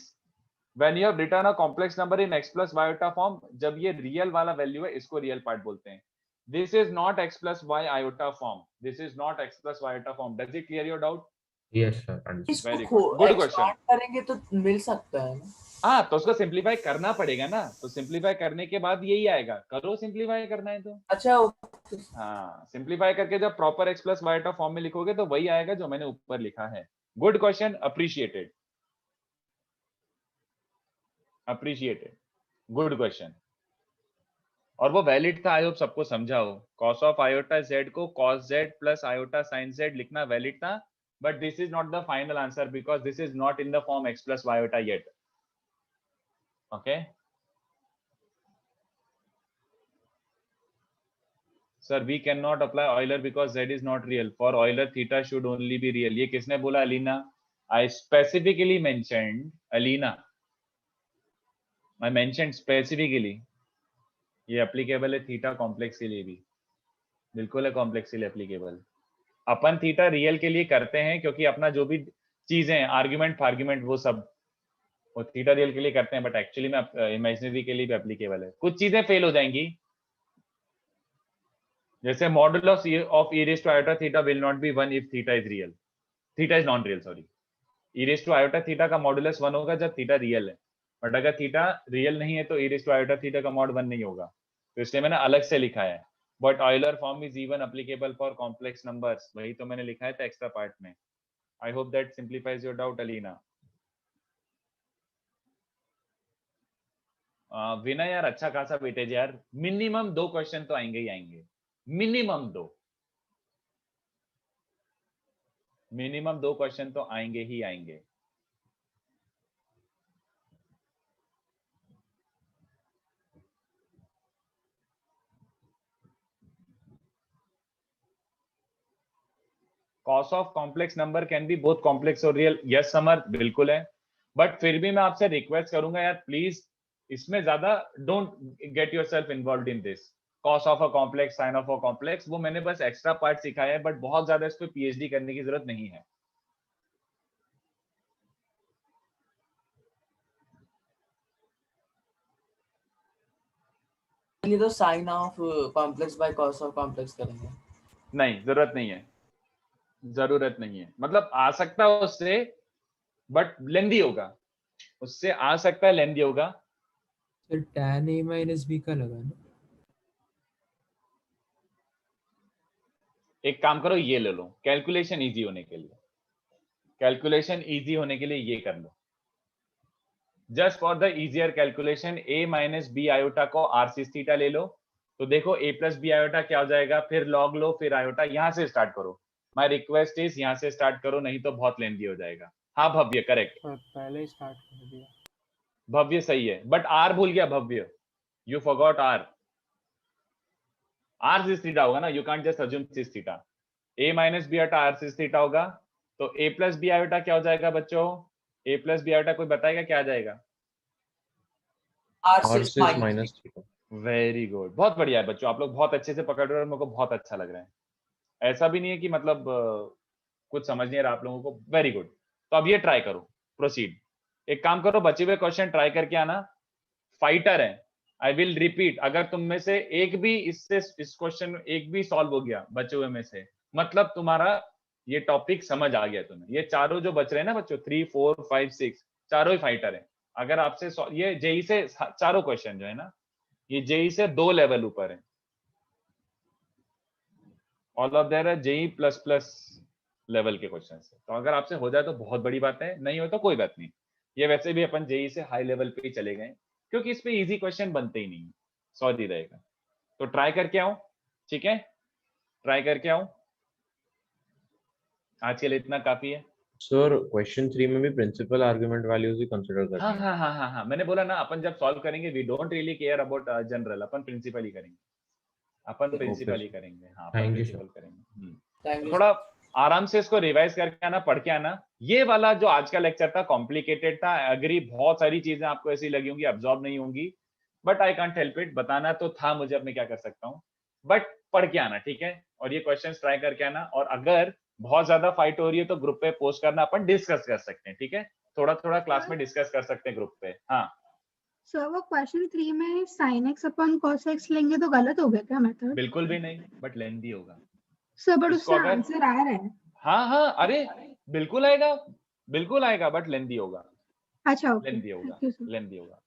when you have written a complex number in x plus y iota form, जब ये real वाला वैल्यू है इसको real part बोलते हैं। This is not x plus y iota form. This is not x plus y iota form. Does it clear your doubt? Yes sir. Very good. Good question. करेंगे तो मिल सकता है ना? हाँ तो उसको सिंप्लीफाई करना पड़ेगा ना, तो सिंप्लीफाई करने के बाद यही आएगा। करो सिंप्लीफाई करना है तो। अच्छा हाँ सिंप्लीफाई करके जब proper x plus y form में लिखोगे तो वही आएगा जो मैंने ऊपर लिखा है। Good question, appreciated, appreciated, good question. और वो वैलिड था, आई होप सबको समझा हो। cos ऑफ आयोटा z को cos z plus iota sin z लिखना वैलिड था, but this is not the final answer because this is not in the form x plus y yet. Okay. Sir, we cannot apply Euler because Z is not real. For Euler, theta should only be real. ये किसने बोला? Alina. I specifically mentioned Alina. I mentioned specifically. ये applicable है थीटा कॉम्प्लेक्स के लिए भी, बिल्कुल है कॉम्प्लेक्स के लिए applicable। अपन थीटा रियल के लिए करते हैं क्योंकि अपना जो भी चीजें आर्ग्यूमेंट फार्ग्यूमेंट वो सब वो थीटा रियल के लिए करते हैं, बट एक्चुअली में इमेजिनरी के लिए भी एप्लीकेबल है। कुछ चीजें फेल हो जाएंगी, जैसे modulus of e raised to iota theta will not be 1 if theta is real, theta is non real, sorry, e raise to iota theta का मॉडुलस 1 होगा जब थीटा रियल है, बट अगर थीटा रियल नहीं है तो e raise to iota theta का मॉड 1 नहीं होगा, तो इसलिए मैंने अलग से लिखा है। But Euler form is even applicable for complex numbers, वही तो मैंने लिखा है था एक्स्ट्रा पार्ट में। I hope that simplifies your doubt Alina. Vinay यार अच्छा खासा वेटेज यार, मिनिमम 2 क्वेश्चन तो आएंगे ही आएंगे, मिनिमम 2 क्वेश्चन तो आएंगे ही आएंगे। Cos of complex number can B both complex और रियल, यस समर बिल्कुल है, बट फिर भी मैं आपसे रिक्वेस्ट करूंगा यार प्लीज इसमें ज्यादा don't get yourself involved in this. Cos of a complex, sine of a complex, वो मैंने बस एक्स्ट्रा पार्ट सिखाया है, बट बहुत ज्यादा इस पे पीएचडी करने की जरूरत नहीं है। ये तो sine of complex by cos of complex करेंगे। नहीं, जरूरत नहीं है, जरूरत नहीं है, मतलब आ सकता है उससे बट लेंदी होगा, उससे आ सकता है लेंदी होगा। Sir tan a minus b का लगा ना। एक काम करो ये ले लो, कैलकुलेशन इजी होने के लिए, कैलकुलेशन इजी होने के लिए ये कर लो, just for the easier calculation a minus B iota को r सिस थीटा ले लो, तो देखो a प्लस बी आयोटा क्या हो जाएगा, फिर लॉग लो, फिर आयोटा, यहां से स्टार्ट करो। माय रिक्वेस्ट इज यहां से स्टार्ट करो, नहीं तो बहुत लेंदी हो जाएगा। हाँ भव्य करेक्ट, पहले ही स्टार्ट कर दिया। भव्य सही है, बट r भूल गया Bhavya, you forgot r cis theta होगा ना, you can't just assume cis theta. a minus B iota r cis theta होगा, तो a प्लस बी आयोटा क्या हो जाएगा बच्चों, a प्लस बी आयोटा कोई बताएगा क्या आ जाएगा, r सिस माइनस थीटा। वेरी गुड, बहुत बढ़िया है बच्चों, आप लोग बहुत अच्छे से पकड़ रहे हो और मेरे को बहुत अच्छा लग रहा है। ऐसा भी नहीं है कि मतलब कुछ समझ नहीं आ रहा आप लोगों को, वेरी गुड। तो अब ये ट्राई करो, प्रोसीड। एक काम करो, बचे हुए क्वेश्चन ट्राई करके आना, फाइटर है। आई विल रिपीट, अगर तुम में से एक भी इससे इस क्वेश्चन एक भी सॉल्व हो गया बचे हुए में से, मतलब तुम्हारा ये टॉपिक समझ आ गया तुम्हें। ये चारों जो बच रहे हैं ना बच्चों, 3 4 5 6 चारों ही फाइटर है। अगर आपसे ये जेई से चारों क्वेश्चन जो है ना, ये जेई से 2 लेवल ऊपर है, all of there are JEE plus plus level के क्वेश्चन है। तो अगर आपसे हो जाए तो बहुत बड़ी बात है, नहीं हो तो कोई बात नहीं। ये वैसे भी अपन जेई से हाई लेवल पे ही चले गए, क्योंकि इस पे इजी क्वेश्चन बनते ही नहीं, सॉरी रहेगा। तो ट्राई करके आओ, ठीक है, ट्राई करके आओ, आज के लिए इतना काफी है। सर क्वेश्चन 3 में भी प्रिंसिपल आर्गुमेंट वैल्यूज ही कंसीडर करनी है। हाँ, मैंने बोला ना, अपन जब सॉल्व करेंगे we don't really care about general, अपन प्रिंसिपल ही करेंगे, अपन प्रिंसिपल ही करेंगे। हाँ, अपन प्रिंसिपल करेंगे। थोड़ा आराम से इसको रिवाइज करके आना, पढ़ के आना। ये वाला जो आज का लेक्चर था कॉम्प्लिकेटेड था, एग्री, बहुत सारी चीजें आपको ऐसी लगी होंगी, अब्सॉर्ब नहीं होंगी, but I can't help it, बताना तो था मुझे, अब मैं क्या कर सकता हूँ, बट पढ़ के आना, ठीक है। और ये क्वेश्चंस ट्राई करके आना, और अगर बहुत ज्यादा फाइट हो रही है तो ग्रुप पे पोस्ट करना, अपन डिस्कस कर सकते हैं, ठीक है, थोड़ा थोड़ा क्लास में डिस्कस कर सकते हैं ग्रुप पे। हाँ सर वो क्वेश्चन 3 में sin x अपन cos x लेंगे तो गलत हो गया क्या मेथड? बिल्कुल भी नहीं, बट लेंथी होगा सर बट उसका आंसर आ रहा है। हाँ, अरे बिल्कुल आएगा, बिल्कुल आएगा, बट लेंथी होगा। अच्छा ओके, लेंथी होगा, लेंथी होगा।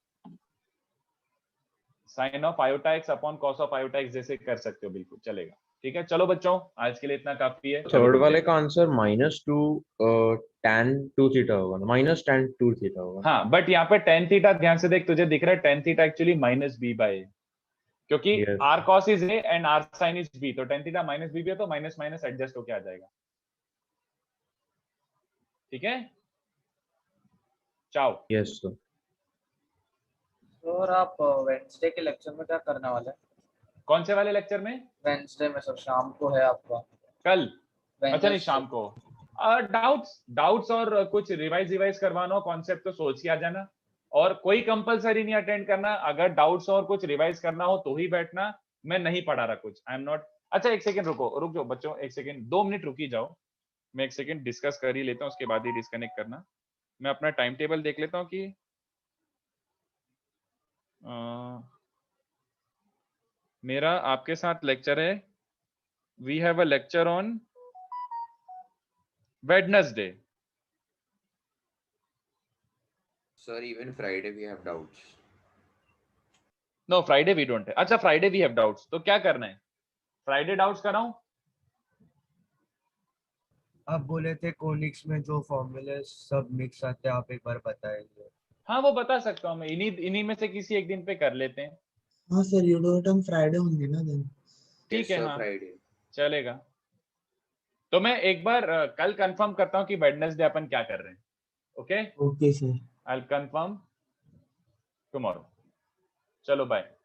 Sine of iota x upon cos of iota x जैसे कर सकते हो, बिल्कुल चलेगा, ठीक है। चलो बच्चों, आज के लिए इतना काफी है। थर्ड वाले का आंसर -2 tan 2 थीटा होगा ना, -tan 2 थीटा होगा। हाँ, बट यहाँ पे tan थीटा ध्यान से देख, तुझे दिख रहा है tan theta actually -b by, क्योंकि r cos is a and r sin is b, तो tan थीटा -b भी है तो माइनस माइनस एडजस्ट होके आ जाएगा, ठीक है। चाओ। Yes sir. सर आप वेडनेसडे के लेक्चर में क्या करने वाले हैं? कौन से वाले लेक्चर में? वेडनेसडे में सर, शाम को है आपका। कल? अच्छा नहीं, शाम को। डाउट्स और कुछ रिवाइज करवाना, कॉन्सेप्ट तो सोच के आ जाना, और कोई कंपलसरी नहीं अटेंड करना। अगर डाउट्स और कुछ रिवाइज करना हो तो ही बैठना, मैं नहीं पढ़ा रहा कुछ, आई एम नॉट। अच्छा एक सेकंड रुक जाओ बच्चों, एक सेकंड, 2 मिनट रुकी जाओ, मैं एक सेकंड डिस्कस कर ही लेता हूँ, उसके बाद ही डिस्कनेक्ट करना। मैं अपना टाइम टेबल देख लेता हूँ कि मेरा आपके साथ लेक्चर है, we have a lecture on Wednesday, Sir, even Friday we have doubts. No Friday we don't. अच्छा फ्राइडे वी हैव डाउट्स, तो क्या करना है? फ्राइडे डाउट्स कराऊं? आप बोले थे कोनिक्स में जो फॉर्मूले सब मिक्स आते हैं, आप एक बार बताएंगे? हाँ वो बता सकता हूँ मैं, इन्हीं में से किसी एक दिन पे कर लेते हैं। हाँ सर, यूडोटम फ्राइडे होंगे ना दिन। ठीक है, Sir, हाँ Friday. चलेगा। तो मैं एक बार कल कंफर्म करता हूँ कि वेडनेसडे अपन क्या कर रहे हैं। Okay okay sir. I will confirm tomorrow. चलो बाय।